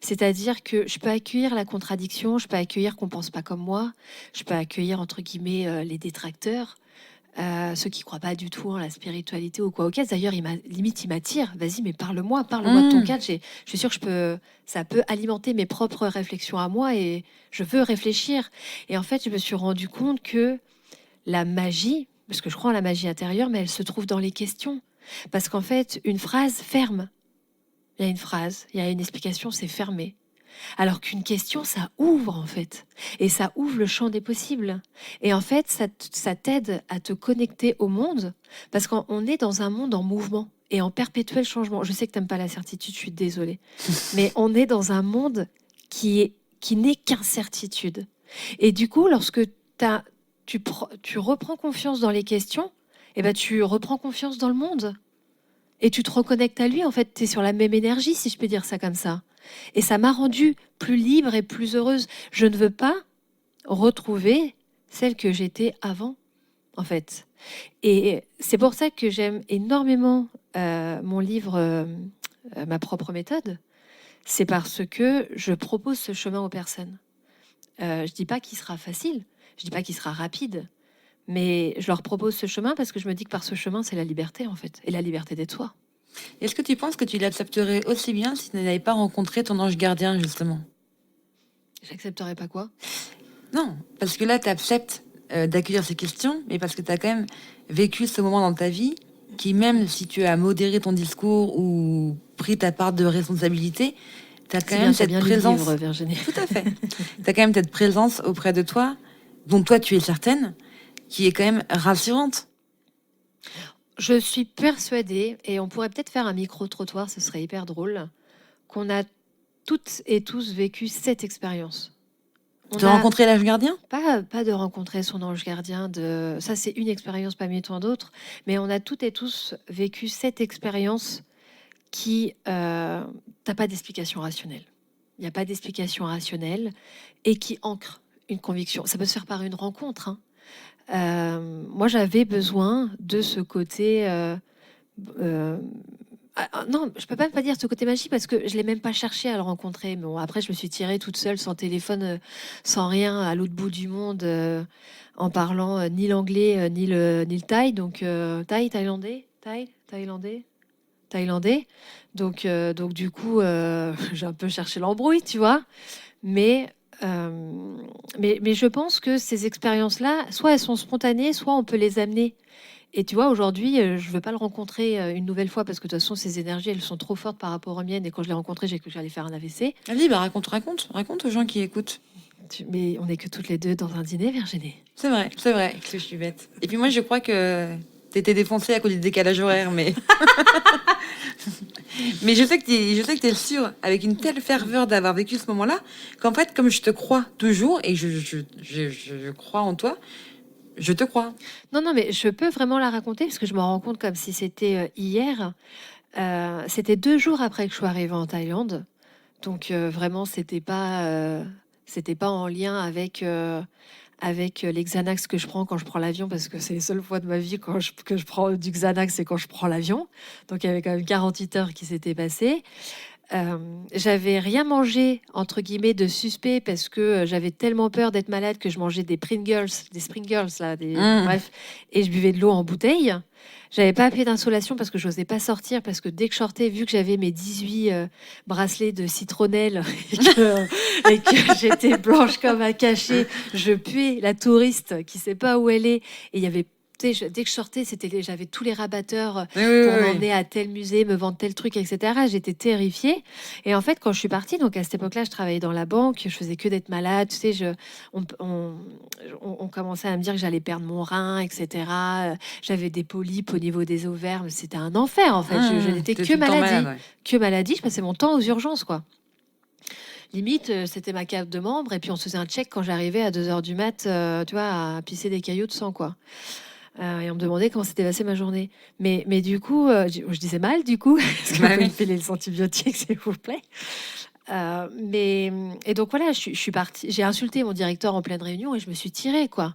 A: C'est-à-dire que je peux accueillir la contradiction, je peux accueillir qu'on pense pas comme moi, je peux accueillir, entre guillemets, les détracteurs, ceux qui croient pas du tout en la spiritualité ou quoi. Ok, d'ailleurs, limite, il m'attire. Vas-y, mais parle-moi de ton cadre. Je suis sûre que ça peut alimenter mes propres réflexions à moi et je veux réfléchir. Et en fait, je me suis rendu compte que la magie, parce que je crois en la magie intérieure, mais elle se trouve dans les questions. Parce qu'en fait, une phrase ferme. Il y a une phrase, il y a une explication, c'est fermé. Alors qu'une question, ça ouvre en fait. Et ça ouvre le champ des possibles. Et en fait, ça t'aide à te connecter au monde parce qu'on est dans un monde en mouvement et en perpétuel changement. Je sais que tu n'aimes pas la certitude, je suis désolée. Mais on est dans un monde qui n'est qu'incertitude. Et du coup, lorsque tu reprends confiance dans les questions, et ben tu reprends confiance dans le monde. Et tu te reconnectes à lui, en fait, tu es sur la même énergie, si je peux dire ça comme ça. Et ça m'a rendue plus libre et plus heureuse. Je ne veux pas retrouver celle que j'étais avant, en fait. Et c'est pour ça que j'aime énormément mon livre Ma propre méthode. C'est parce que je propose ce chemin aux personnes. Je dis pas qu'il sera facile, je dis pas qu'il sera rapide, mais je leur propose ce chemin parce que je me dis que par ce chemin, c'est la liberté, en fait, et la liberté d'être soi.
B: Est-ce que tu penses que tu l'accepterais aussi bien si tu n'avais pas rencontré ton ange gardien, justement?
A: J'accepterai pas quoi?
B: Non, parce que là, tu acceptes d'accueillir ces questions, mais parce que tu as quand même vécu ce moment dans ta vie qui, même si tu as modéré ton discours ou pris ta part de responsabilité, tu as quand
A: C'est bien,
B: même
A: tu as
B: cette
A: bien lu le livre,
B: présence.
A: Virginie.
B: Tout à fait. Tu as quand même cette présence auprès de toi, dont toi tu es certaine, qui est quand même rassurante.
A: Je suis persuadée, et on pourrait peut-être faire un micro-trottoir, ce serait hyper drôle, qu'on a toutes et tous vécu cette expérience. On
B: De
A: a
B: rencontrer l'âge gardien.
A: pas de rencontrer son ange gardien, ça c'est une expérience parmi tant d'autres, mais on a toutes et tous vécu cette expérience qui t'as pas d'explication rationnelle. Il n'y a pas d'explication rationnelle et qui ancre une conviction. Ça peut se faire par une rencontre, hein. Moi, j'avais besoin de ce côté. Euh, non, je peux pas dire ce côté magie parce que je l'ai même pas cherché à le rencontrer. Mais bon, après, je me suis tirée toute seule, sans téléphone, sans rien, à l'autre bout du monde, en parlant ni l'anglais ni le thaï. Donc, thaïlandais. Donc du coup, j'ai un peu cherché l'embrouille, tu vois. Mais, euh, mais je pense que ces expériences-là, soit elles sont spontanées, soit on peut les amener. Et tu vois, aujourd'hui, je veux pas le rencontrer une nouvelle fois parce que de toute façon, ces énergies, elles sont trop fortes par rapport aux miennes. Et quand je l'ai rencontré, j'ai cru que j'allais faire un AVC.
B: Vas-y, bah raconte aux gens qui écoutent.
A: Mais on est que toutes les deux dans un dîner, Virginie.
B: C'est vrai que je suis bête. Et puis moi, je crois que t'étais défoncée à cause du décalage horaire, mais mais je sais que t'es sûre, avec une telle ferveur d'avoir vécu ce moment-là, qu'en fait, comme je te crois toujours et je crois en toi, je te crois.
A: Non, non, mais je peux vraiment la raconter parce que je me rends compte comme si c'était hier. C'était 2 jours après que je sois arrivée en Thaïlande. Donc vraiment, c'était pas en lien avec les Xanax que je prends quand je prends l'avion, parce que c'est les seules fois de ma vie que je prends du Xanax, c'est quand je prends l'avion. Donc il y avait quand même 48 heures qui s'étaient passées. Euh, J'avais rien mangé entre guillemets de suspect parce que j'avais tellement peur d'être malade que je mangeais des Springles là,
B: Mmh.
A: bref, et je buvais de l'eau en bouteille. J'avais pas appelé d'insolation parce que je n'osais pas sortir parce que dès que je sortais, vu que j'avais mes 18 bracelets de citronnelle et que j'étais blanche comme un cachet, je puais la touriste qui sait pas où elle est. Et il y avait, tu sais, dès que je sortais, j'avais tous les rabatteurs
B: Oui, oui,
A: pour
B: oui, oui.
A: m'emmener à tel musée, me vendre tel truc, etc. J'étais terrifiée. Et en fait, quand je suis partie, donc à cette époque-là, je travaillais dans la banque, je faisais que d'être malade. Tu sais, on commençait à me dire que j'allais perdre mon rein, etc. J'avais des polypes au niveau des ovaires. Mais c'était un enfer, en fait. Je n'étais
B: T'es
A: que
B: tout le temps malade,
A: maladie.
B: ouais.
A: Que maladie. Je passais mon temps aux urgences, quoi. Limite, c'était ma carte de membre. Et puis, on se faisait un check quand j'arrivais à 2 heures du mat, tu vois, à pisser des cailloux de sang, quoi. Et on me demandait comment s'était passée ma journée. Mais du coup, je disais mal, du coup, est-ce que vous
B: Bah
A: pouvez
B: oui.
A: me filer les antibiotiques, s'il vous plaît? Et donc voilà, je suis partie, j'ai insulté mon directeur en pleine réunion et je me suis tirée, quoi.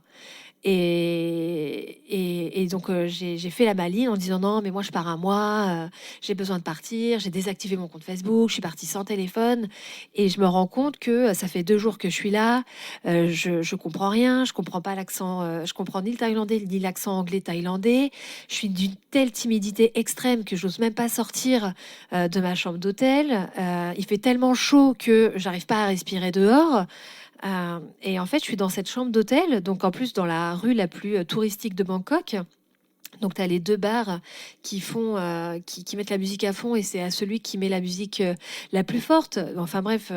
A: Et donc j'ai fait la maline en disant non, mais moi je pars un mois, j'ai besoin de partir, j'ai désactivé mon compte Facebook, je suis partie sans téléphone et je me rends compte que ça fait 2 jours que je suis là, je comprends rien, je comprends pas l'accent, je comprends ni le thaïlandais ni l'accent anglais thaïlandais, je suis d'une telle timidité extrême que j'ose même pas sortir de ma chambre d'hôtel, il fait tellement chaud que j'arrive pas à respirer dehors. Et en fait, je suis dans cette chambre d'hôtel, donc en plus dans la rue la plus touristique de Bangkok. Donc tu as les 2 bars qui mettent la musique à fond et c'est à celui qui met la musique la plus forte. Enfin bref,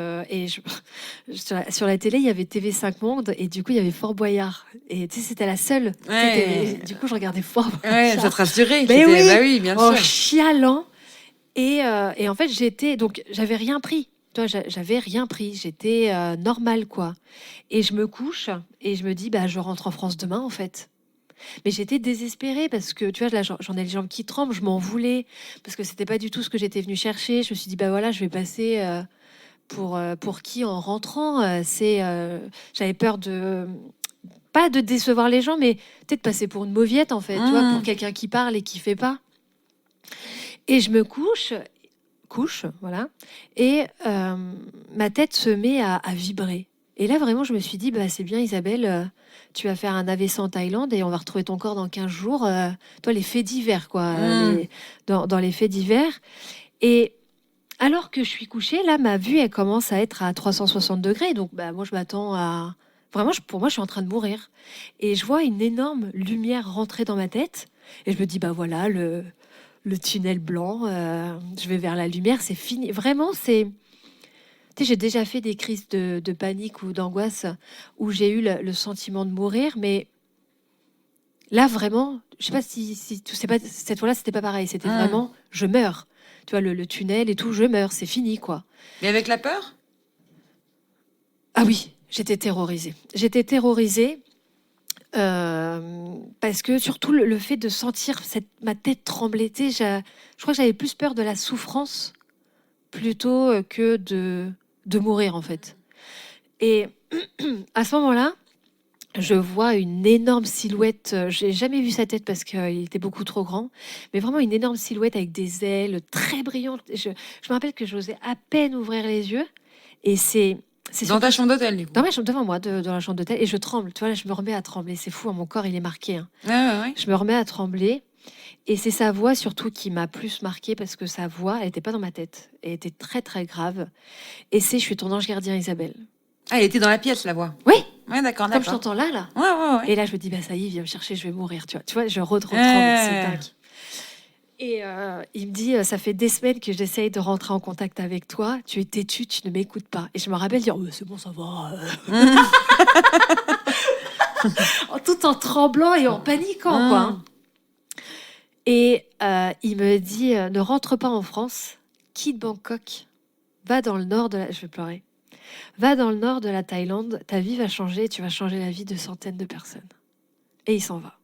A: sur la télé, il y avait TV5 Monde et du coup, il y avait Fort Boyard. Et tu sais, c'était la seule. Tu sais,
B: Ouais.
A: du coup, je regardais Fort
B: Ouais, ça
A: Boyard.
B: te rassurait.
A: Mais
B: C'était,
A: oui,
B: bah oui, bien
A: en
B: sûr.
A: chialant. Et en fait, donc, j'avais rien pris. Toi, j'avais rien pris. J'étais normale, quoi. Et je me couche et je me dis, bah, je rentre en France demain, en fait. Mais j'étais désespérée parce que, tu vois, là, j'en ai les jambes qui tremblent, je m'en voulais parce que c'était pas du tout ce que j'étais venue chercher. Je me suis dit, bah voilà, je vais passer pour qui en rentrant. J'avais peur pas de décevoir les gens, mais peut-être passer pour une mauviette, en fait, tu vois, pour
B: Mmh.
A: quelqu'un qui parle et qui fait pas. Et je me couche, voilà, et ma tête se met à vibrer. Et là, vraiment, je me suis dit, bah, c'est bien, Isabelle, tu vas faire un AVC en Thaïlande et on va retrouver ton corps dans 15 jours. Toi, les faits divers, quoi,
B: Mmh.
A: dans les faits divers. Et alors que je suis couchée, là, ma vue, elle commence à être à 360 degrés. Donc, bah, moi, je m'attends à Vraiment, pour moi, je suis en train de mourir. Et je vois une énorme lumière rentrer dans ma tête. Et je me dis, bah voilà, le tunnel blanc, je vais vers la lumière, c'est fini. Vraiment, c'est... Tu sais, j'ai déjà fait des crises de panique ou d'angoisse où j'ai eu le sentiment de mourir, mais là, vraiment, je sais pas si tu sais pas, cette fois-là, c'était pas pareil. C'était vraiment, je meurs. Tu vois, le tunnel et tout, je meurs, c'est fini, quoi.
B: Mais avec la peur?
A: Ah oui, j'étais terrorisée. J'étais terrorisée parce que surtout le fait de sentir ma tête trembler, tu sais, je crois que j'avais plus peur de la souffrance plutôt que de mourir, en fait. Et à ce moment-là, je vois une énorme silhouette. J'ai jamais vu sa tête parce qu'il était beaucoup trop grand, mais vraiment une énorme silhouette avec des ailes très brillantes. Je me rappelle que j'osais à peine ouvrir les yeux. Et c'est
B: Dans ta
A: surtout
B: chambre d'hôtel, du coup.
A: dans ma chambre, devant moi, dans la chambre d'hôtel, et je tremble. Tu vois, là, je me remets à trembler. C'est fou, hein, mon corps, il est marqué, hein.
B: Ouais.
A: Je me remets à trembler. Et c'est sa voix surtout qui m'a plus marquée parce que sa voix, elle n'était pas dans ma tête. Elle était très, très grave. Et c'est Je suis ton ange gardien, Isabelle.
B: Ah, elle était dans la pièce, la voix.
A: Oui,
B: Ouais, d'accord,
A: comme je
B: d'accord.
A: t'entends là.
B: Ouais.
A: Et là, je me dis, bah ça y est, il vient me chercher, je vais mourir. Tu vois je retremble, c'est dingue. Et il me dit, ça fait des semaines que j'essaye de rentrer en contact avec toi. Tu es têtu, tu ne m'écoutes pas. Et je me rappelle dire, oh, c'est bon, ça va. Tout en tremblant et en paniquant, quoi. Hein. Et il me dit, ne rentre pas en France, quitte Bangkok, va dans le nord de la... Je vais pleurer. Va dans le nord de la Thaïlande, ta vie va changer, tu vas changer la vie de centaines de personnes. Et il s'en va.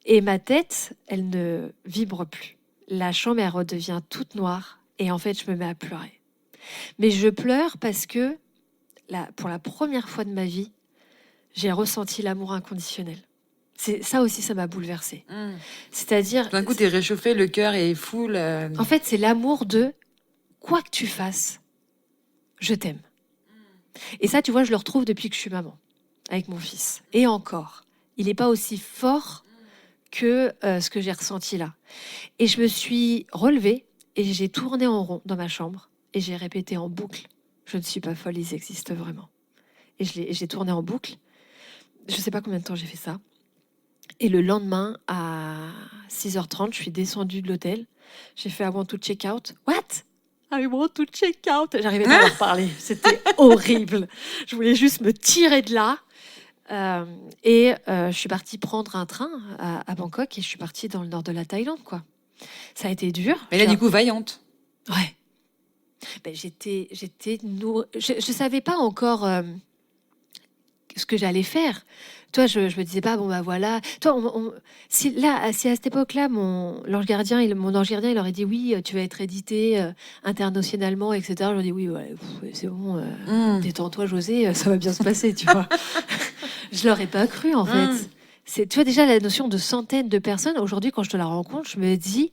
A: Et ma tête, elle ne vibre plus. La chambre, elle redevient toute noire. Et en fait, je me mets à pleurer. Mais je pleure parce que, pour la première fois de ma vie, j'ai ressenti l'amour inconditionnel. Ça aussi, ça m'a bouleversée. C'est-à-dire...
B: D'un coup, t'es réchauffé, le cœur est full.
A: En fait, c'est l'amour de quoi que tu fasses, je t'aime. Et ça, tu vois, je le retrouve depuis que je suis maman, avec mon fils. Et encore, il n'est pas aussi fort que ce que j'ai ressenti là. Et je me suis relevée et j'ai tourné en rond dans ma chambre et j'ai répété en boucle, je ne suis pas folle, ils existent vraiment. Et j'ai tourné en boucle. Je ne sais pas combien de temps j'ai fait ça. Et le lendemain, à 6h30, je suis descendue de l'hôtel. J'ai fait I want to check out. What? I want to check out. J'arrivais pas à leur parler. C'était horrible. Je voulais juste me tirer de là. Je suis partie prendre un train à Bangkok et je suis partie dans le nord de la Thaïlande, quoi. Ça a été dur.
B: Mais là, du coup, vaillante.
A: Ouais. Ben, j'étais je savais pas encore ce que j'allais faire. Toi, je me disais pas, bon, bah voilà. Toi, si à cette époque-là, mon ange gardien, il aurait dit oui, tu vas être édité internationalement, etc. J'aurais dit oui, ouais, c'est bon, détends-toi, José, ça va bien se passer, tu vois. Je l'aurais pas cru, en fait. Tu vois, déjà, la notion de centaines de personnes, aujourd'hui, quand je te la rencontre, je me dis,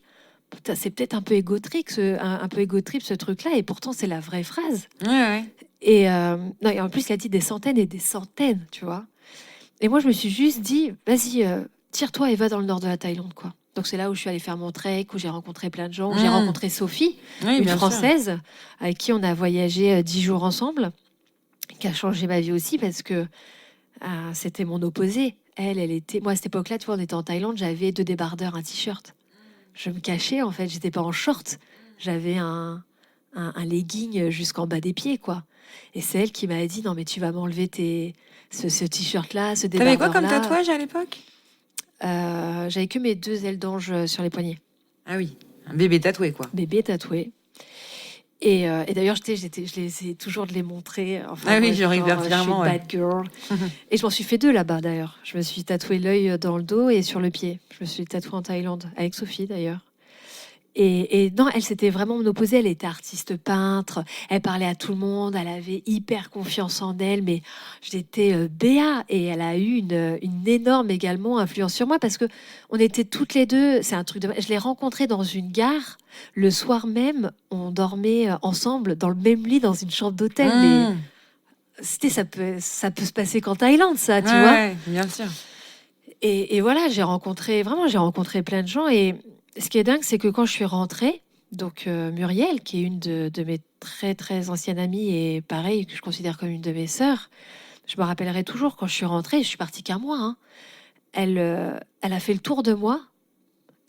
A: putain, c'est peut-être un peu égotrique, un peu égotrip, ce truc-là, et pourtant, c'est la vraie phrase.
B: Ouais.
A: Et, non, et en plus, il a dit des centaines et des centaines, tu vois. Et moi, je me suis juste dit, vas-y, tire-toi et va dans le nord de la Thaïlande, quoi. Donc, c'est là où je suis allée faire mon trek, où j'ai rencontré plein de gens, où j'ai rencontré Sophie, une Française, avec qui on a voyagé 10 jours ensemble, qui a changé ma vie aussi parce que c'était mon opposé. Elle était... Moi, à cette époque-là, tu vois, on était en Thaïlande, j'avais 2 débardeurs, un t-shirt. Je me cachais, en fait, j'étais pas en short. J'avais un legging jusqu'en bas des pieds, quoi. Et c'est elle qui m'a dit, non, mais tu vas m'enlever ce t-shirt-là, ce débardeur-là.
B: T'avais quoi comme tatouage à l'époque?
A: J'avais que mes 2 ailes d'ange sur les poignets.
B: Ah oui, un bébé tatoué, quoi.
A: Bébé tatoué. Et d'ailleurs, je les ai toujours de les montrer. Enfin,
B: ah oui,
A: genre,
B: je suis
A: bad girl. Et je m'en suis fait 2 là-bas, d'ailleurs. Je me suis tatoué l'œil dans le dos et sur le pied. Je me suis tatouée en Thaïlande, avec Sophie, d'ailleurs. Et non, elle, c'était vraiment mon opposé. Elle était artiste peintre, elle parlait à tout le monde, elle avait hyper confiance en elle, mais j'étais béat. Et elle a eu une énorme également influence sur moi parce que on était toutes les deux, c'est un truc de... Je l'ai rencontrée dans une gare, le soir même, on dormait ensemble dans le même lit dans une chambre d'hôtel, mais ça peut se passer qu'en Thaïlande, ça, tu vois.
B: Ouais, bien sûr.
A: Et voilà, j'ai rencontré plein de gens. Et ce qui est dingue, c'est que quand je suis rentrée, donc Muriel, qui est une de mes très très anciennes amies et pareil, que je considère comme une de mes sœurs, je me rappellerai toujours quand je suis rentrée, je suis partie qu'un mois, hein. Elle a fait le tour de moi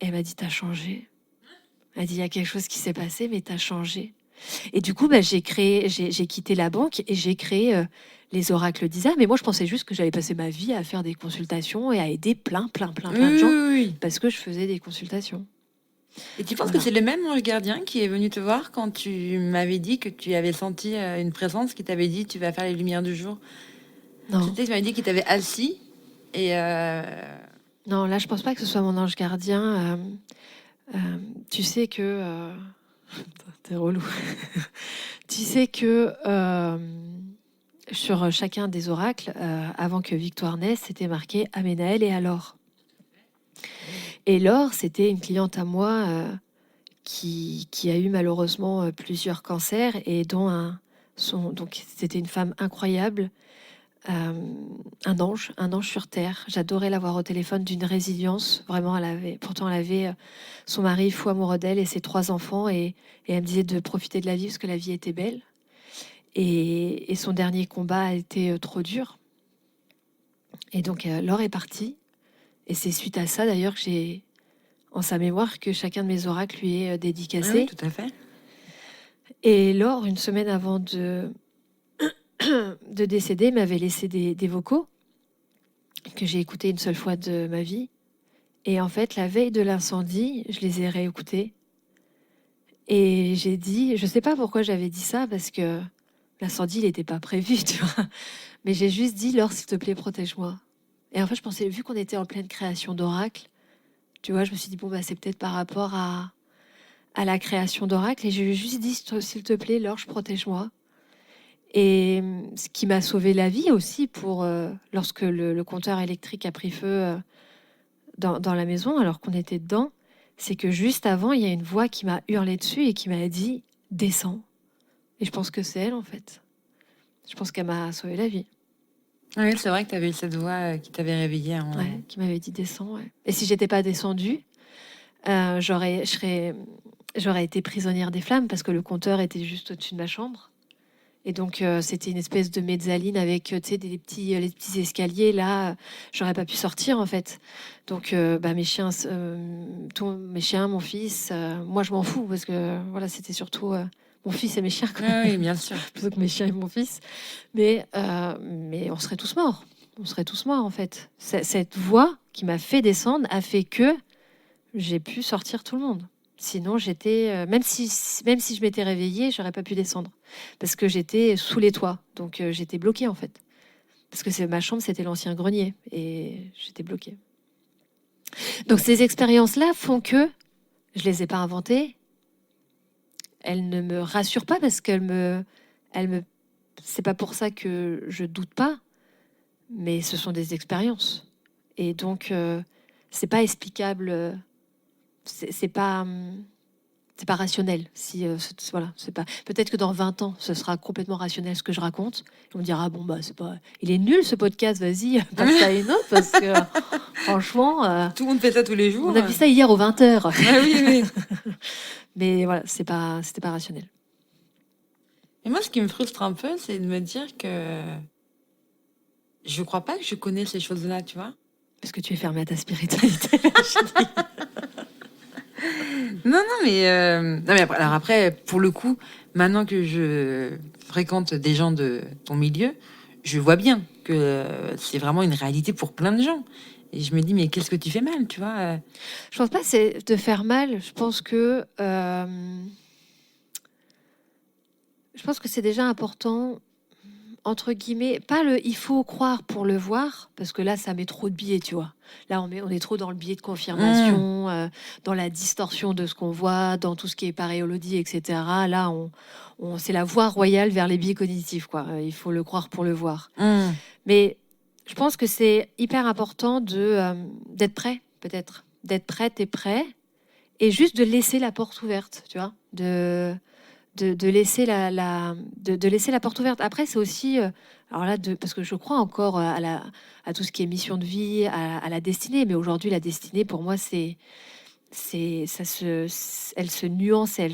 A: et elle m'a dit: «Tu changé». Elle a dit: «Il y a quelque chose qui s'est passé, mais tu changé». Et du coup, bah, j'ai quitté la banque et j'ai créé, les oracles d'Isa. Mais moi, je pensais juste que j'allais passer ma vie à faire des consultations et à aider
B: Oui,
A: plein de gens
B: oui, oui.
A: parce que je faisais des consultations.
B: Et tu penses que
A: Voilà.
B: c'est le même ange gardien qui est venu te voir quand tu m'avais dit que tu avais senti une présence qui t'avait dit tu vas faire les lumières du jour?
A: Non,
B: C'était, tu m'avais dit qu'il t'avait assis et
A: non, là, je pense pas que ce soit mon ange gardien. Tu sais que, tu relou. Tu sais que, sur chacun des oracles, avant que Victoire naisse, c'était marqué Aménaël et alors. Et Laure, c'était une cliente à moi qui a eu malheureusement plusieurs cancers et dont donc c'était une femme incroyable, euh, un ange sur terre. J'adorais la voir au téléphone, d'une résilience. Vraiment, pourtant elle avait son mari fou amoureux d'elle et ses 3 enfants et elle me disait de profiter de la vie parce que la vie était belle. Et son dernier combat a été trop dur. Et donc Laure est partie. Et c'est suite à ça d'ailleurs que j'ai en sa mémoire que chacun de mes oracles lui est
B: ah oui,
A: dédicacé.
B: tout à fait.
A: Et Laure, une semaine avant de décéder, m'avait laissé des vocaux que j'ai écoutés une seule fois de ma vie. Et en fait, la veille de l'incendie, je les ai réécoutés. Et j'ai dit, je sais pas pourquoi j'avais dit ça, parce que l'incendie, il n'était pas prévu, tu vois. Mais j'ai juste dit, Laure, s'il te plaît, protège-moi. Et en fait, je pensais, vu qu'on était en pleine création d'oracle, tu vois, je me suis dit, bon, bah, c'est peut-être par rapport à la création d'oracle. Et j'ai juste dit, s'il te plaît, Laure, protège-moi. Et ce qui m'a sauvé la vie aussi pour lorsque le compteur électrique a pris feu dans la maison alors qu'on était dedans, c'est que juste avant, il y a une voix qui m'a hurlé dessus et qui m'a dit descends. Et je pense que c'est elle en fait. Je pense qu'elle m'a sauvé la vie.
B: Oui, c'est vrai que tu avais eu cette voix qui t'avait réveillée
A: Ouais, qui m'avait dit descends. Ouais. Et si j'étais pas descendue, j'aurais été prisonnière des flammes parce que le compteur était juste au-dessus de ma chambre. Et donc, c'était une espèce de mezzanine avec, tu sais, les petits escaliers. Là, j'aurais pas pu sortir, en fait. Donc, bah, mes chiens, mon fils, moi, je m'en fous parce que, voilà, c'était surtout mon fils et mes chiens, quoi,
B: Oui, oui, bien sûr.
A: plutôt que mes chiens et mon fils. Mais on serait tous morts. On serait tous morts, en fait. Cette voix qui m'a fait descendre a fait que j'ai pu sortir tout le monde. Sinon, j'étais, même si je m'étais réveillée, j'aurais pas pu descendre parce que j'étais sous les toits. Donc, j'étais bloquée en fait. Parce que ma chambre, c'était l'ancien grenier et j'étais bloquée. Donc, ces expériences-là font que je les ai pas inventées. Elles ne me rassurent pas parce c'est pas pour ça que je doute pas, mais ce sont des expériences. Et donc, c'est pas explicable. C'est pas. C'est pas rationnel. Si voilà, c'est pas. Peut-être que dans 20 ans, ce sera complètement rationnel ce que je raconte. Et on me dira bon bah c'est pas. Il est nul ce podcast. Vas-y, passe à une autre parce que franchement,
B: Tout le monde fait ça tous les
A: on
B: jours.
A: a vu ça hier aux 20 h.
B: Ah oui, oui.
A: Mais voilà, c'était pas rationnel.
B: Et moi, ce qui me frustre un peu, c'est de me dire que je crois pas que je connais ces choses-là, tu vois.
A: Parce que tu es fermé à ta spiritualité.
B: Non, non, mais après, alors après, pour le coup, maintenant que je fréquente des gens de ton milieu, je vois bien que c'est vraiment une réalité pour plein de gens. Et je me dis, mais qu'est-ce que tu fais mal, tu vois
A: Je pense pas que c'est de faire mal. Je pense que c'est déjà important entre guillemets, pas le il faut croire pour le voir, parce que là, ça met trop de biais, tu vois. Là, on est trop dans le biais de
B: Mmh.
A: confirmation, dans la distorsion de ce qu'on voit, dans tout ce qui est paréologie, etc. Là, c'est la voie royale vers les biais cognitifs, quoi. Il faut le croire pour le voir.
B: Mmh.
A: Mais je pense que c'est hyper important d'être prêt, peut-être. D'être prête et prêt, et juste de laisser la porte ouverte, tu vois. De laisser de laisser la porte ouverte. Après, c'est aussi, alors là, parce que je crois encore à tout ce qui est mission de vie, à la destinée. Mais aujourd'hui, la destinée, pour moi, elle se nuance et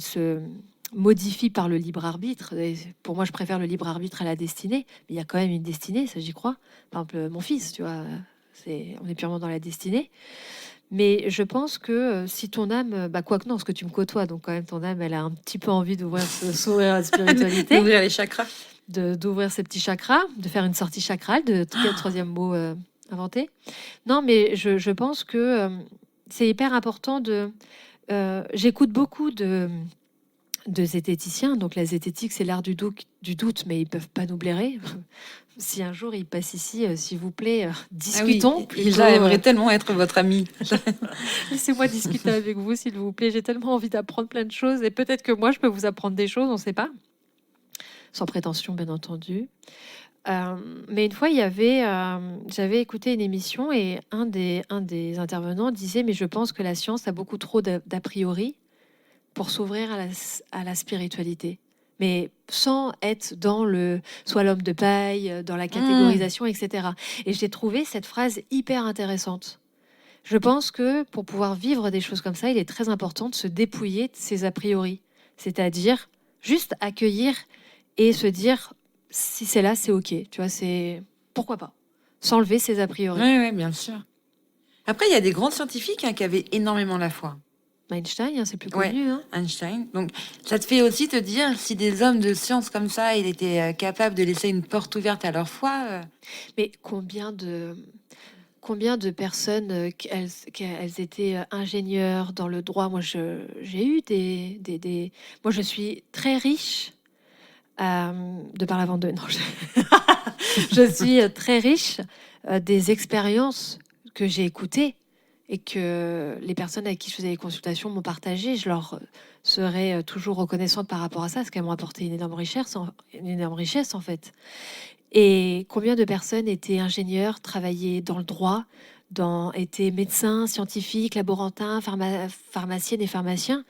A: modifie par le libre arbitre. Et pour moi, je préfère le libre arbitre à la destinée, mais il y a quand même une destinée, ça j'y crois. Par exemple, mon fils, tu vois, on est purement dans la destinée. Mais je pense que si ton âme, bah quoique non, parce que tu me côtoies, donc quand même ton âme, elle a un petit peu envie s'ouvrir à la spiritualité,
B: D'ouvrir les chakras.
A: d'ouvrir ses petits chakras, de faire une sortie chakrale, troisième mot inventé. Non, mais je pense que c'est hyper important de... J'écoute beaucoup de zététiciens. Donc la zététique, c'est l'art du doute, mais ils peuvent pas nous blairer. Si un jour ils passent ici, s'il vous plaît, discutons.
B: Ah oui, Ilja aimerait tellement être votre amie.
A: Laissez-moi discuter avec vous, s'il vous plaît. J'ai tellement envie d'apprendre plein de choses. Et peut-être que moi, je peux vous apprendre des choses, on ne sait pas. Sans prétention, bien entendu. Mais une fois, j'avais écouté une émission et un des intervenants disait, mais je pense que la science a beaucoup trop d'a priori pour s'ouvrir à la spiritualité. Mais sans être dans soit l'homme de paille, dans la catégorisation, etc. Et j'ai trouvé cette phrase hyper intéressante. Je pense que pour pouvoir vivre des choses comme ça, il est très important de se dépouiller de ses a priori. C'est-à-dire juste accueillir et se dire, si c'est là, c'est OK. Tu vois, c'est pourquoi pas. S'enlever ses a priori.
B: Oui, bien sûr. Après, il y a des grands scientifiques qui avaient énormément la foi.
A: Einstein, c'est plus connu.
B: Einstein. Donc, ça te fait aussi te dire si des hommes de science comme ça, ils étaient capables de laisser une porte ouverte à leur foi.
A: Mais combien de personnes qu'elles étaient ingénieurs dans le droit. Moi, j'ai eu des... Moi, je suis très riche de par la vente de... Non, je suis très riche des expériences que j'ai écoutées et que les personnes avec qui je faisais les consultations m'ont partagé. Je leur serai toujours reconnaissante par rapport à ça, parce qu'elles m'ont apporté une énorme richesse, en fait. Et combien de personnes étaient ingénieurs, travaillaient dans le droit, étaient médecins, scientifiques, laborantins, pharmaciennes et pharmaciens,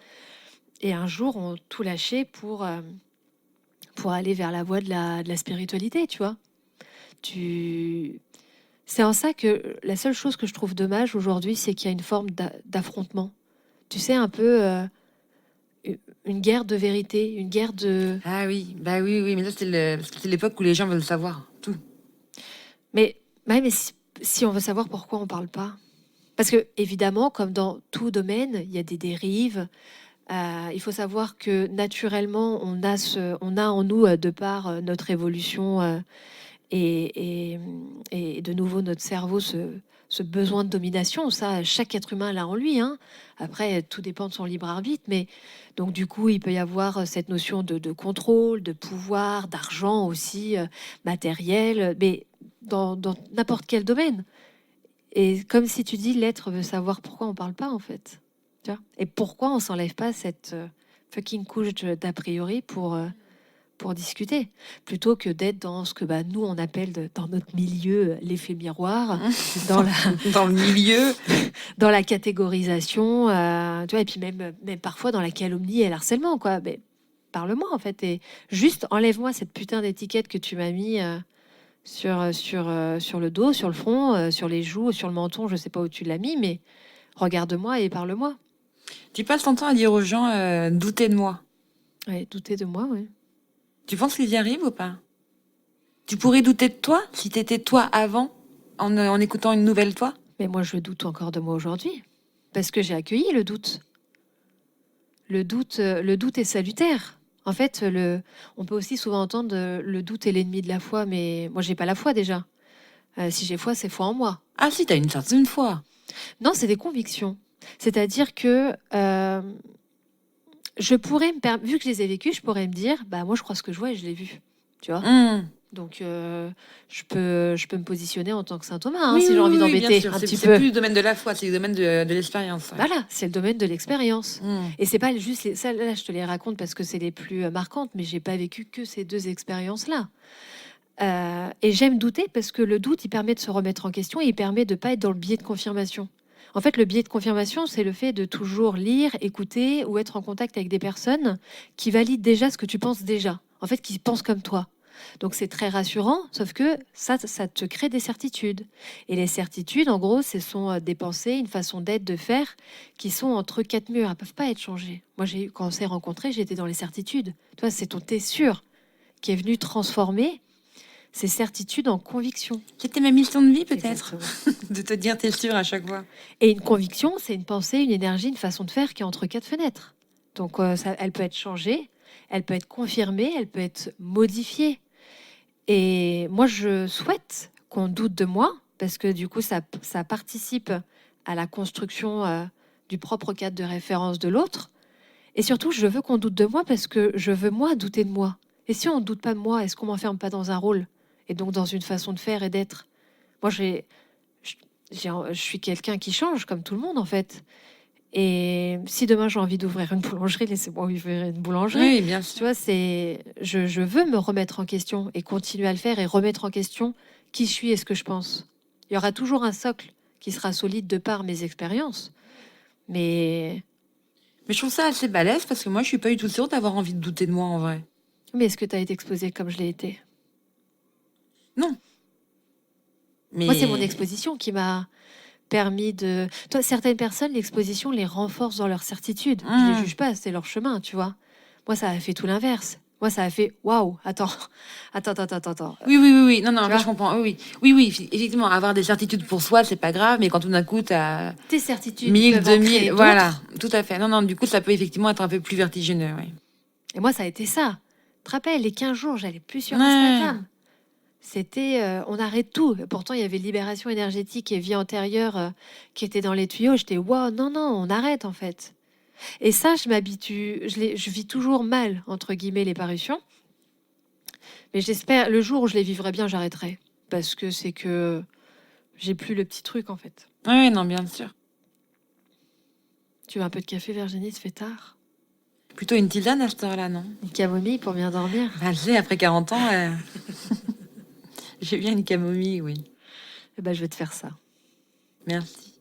A: et un jour ont tout lâché pour aller vers la voie de la spiritualité, tu vois. C'est en ça que la seule chose que je trouve dommage aujourd'hui, c'est qu'il y a une forme d'affrontement. Tu sais, un peu une guerre de vérité, une guerre de...
B: Ah oui, bah oui, mais là, c'est l'époque où les gens veulent savoir tout.
A: Mais si on veut savoir pourquoi on parle pas, parce que évidemment, comme dans tout domaine, il y a des dérives. Il faut savoir que naturellement, on a en nous, de par notre évolution et de nouveau notre cerveau, ce besoin de domination. Ça, chaque être humain l'a en lui. Après, tout dépend de son libre arbitre. Mais donc, du coup, il peut y avoir cette notion de contrôle, de pouvoir, d'argent aussi, matériel, mais dans n'importe quel domaine. Et comme si tu dis, l'être veut savoir pourquoi on parle pas, en fait. Tu vois. Et pourquoi on s'enlève pas cette fucking couche d'a priori pour discuter, plutôt que d'être dans ce que nous, on appelle dans notre milieu l'effet miroir,
B: dans le milieu,
A: dans la catégorisation, tu vois, et puis même parfois dans la calomnie et l'harcèlement, quoi. Mais parle-moi, en fait, et juste enlève-moi cette putain d'étiquette que tu m'as mis sur le dos, sur le front, sur les joues, sur le menton, je sais pas où tu l'as mis, mais regarde-moi et parle-moi.
B: Tu passes ton temps à dire aux gens doutez de moi.
A: Ouais, douter de moi, oui.
B: Tu penses qu'ils y arrivent ou pas? Tu pourrais douter de toi si t'étais toi avant, en écoutant une nouvelle toi?
A: Mais moi, je doute encore de moi aujourd'hui, parce que j'ai accueilli le doute. Le doute est salutaire. En fait, on peut aussi souvent entendre le doute est l'ennemi de la foi, mais moi, j'ai pas la foi déjà. Si j'ai foi, c'est foi en moi.
B: Ah si, t'as une certaine foi.
A: Non, c'est des convictions. C'est-à-dire que je pourrais vu que je les ai vécues, je pourrais me dire, moi, je crois ce que je vois et je l'ai vu. Tu vois. Donc, je peux me positionner en tant que saint Thomas, si j'ai envie d'embêter un petit peu.
B: C'est plus le domaine de la foi, c'est le domaine de l'expérience. Ouais.
A: Voilà, c'est le domaine de l'expérience. Et c'est pas juste ça. Là, je te les raconte parce que c'est les plus marquantes, mais j'ai pas vécu que ces deux expériences-là. Et j'aime douter parce que le doute, il permet de se remettre en question et il permet de pas être dans le biais de confirmation. En fait, le biais de confirmation, c'est le fait de toujours lire, écouter ou être en contact avec des personnes qui valident déjà ce que tu penses déjà. En fait, qui pensent comme toi. Donc c'est très rassurant, sauf que ça te crée des certitudes. Et les certitudes, en gros, ce sont des pensées, une façon d'être, de faire, qui sont entre quatre murs. Elles ne peuvent pas être changées. Moi, quand on s'est rencontrés, j'étais dans les certitudes. Toi, c'est ton t'es sûr qui est venu transformer ces certitudes en conviction.
B: C'était ma mission de vie, peut-être,
A: Exactement.
B: de te dire t'es sûr à chaque fois.
A: Et une conviction, c'est une pensée, une énergie, une façon de faire qui est entre quatre fenêtres. Donc, elle peut être changée, elle peut être confirmée, elle peut être modifiée. Et moi, je souhaite qu'on doute de moi, parce que du coup, ça participe à la construction du propre cadre de référence de l'autre. Et surtout, je veux qu'on doute de moi parce que je veux, moi, douter de moi. Et si on ne doute pas de moi, est-ce qu'on m'enferme pas dans un rôle et donc dans une façon de faire et d'être? Moi, je suis quelqu'un qui change, comme tout le monde, en fait. Et si demain j'ai envie d'ouvrir une boulangerie, laissez-moi ouvrir une boulangerie.
B: Oui, bien
A: Tu
B: sûr.
A: vois, je veux me remettre en question et continuer à le faire et remettre en question qui je suis et ce que je pense. Il y aura toujours un socle qui sera solide de par mes expériences. Mais
B: Mais je trouve ça assez balèze parce que moi, je suis pas du tout sûre d'avoir envie de douter de moi en vrai.
A: est-ce que tu as été exposé comme je l'ai été?
B: Non.
A: Moi, c'est mon
B: Mais
A: exposition qui m'a permis de... Toi, certaines personnes, l'exposition les renforce dans leur certitude. Je les juge pas, c'est leur chemin, tu vois. Moi, ça a fait tout l'inverse. Moi, ça a fait waouh, attends.
B: oui. Non, non,
A: Tu
B: en fait,
A: vois,
B: je comprends. Oui, effectivement, avoir des certitudes pour soi, c'est pas grave, mais quand tout d'un coup, t'as
A: tes certitudes
B: 1000,
A: peuvent en
B: 2000,
A: créer
B: voilà,
A: d'autres.
B: tout à fait. Non, non, du coup, ça peut effectivement être un peu plus vertigineux, oui.
A: Et moi, ça a été ça. Tu te rappelles, les 15 jours, j'allais plus sur
B: Ouais.
A: Instagram. C'était, on arrête tout. Pourtant, il y avait libération énergétique et vie antérieure qui étaient dans les tuyaux. J'étais, waouh, non, non, on arrête en fait. Et ça, je m'habitue, je vis toujours mal, entre guillemets, les parutions. Mais j'espère, le jour où je les vivrai bien, j'arrêterai. Parce que c'est que j'ai plus le petit truc en fait.
B: Ouais, non, bien sûr.
A: Tu veux un peu de café, Virginie? Ça fait tard.
B: Plutôt une tisane à cette heure-là, non?
A: Une camomille pour bien dormir?
B: Bah, tu sais, après 40 ans, j'ai bien une camomille, oui.
A: Eh ben, je vais te faire ça.
B: Merci.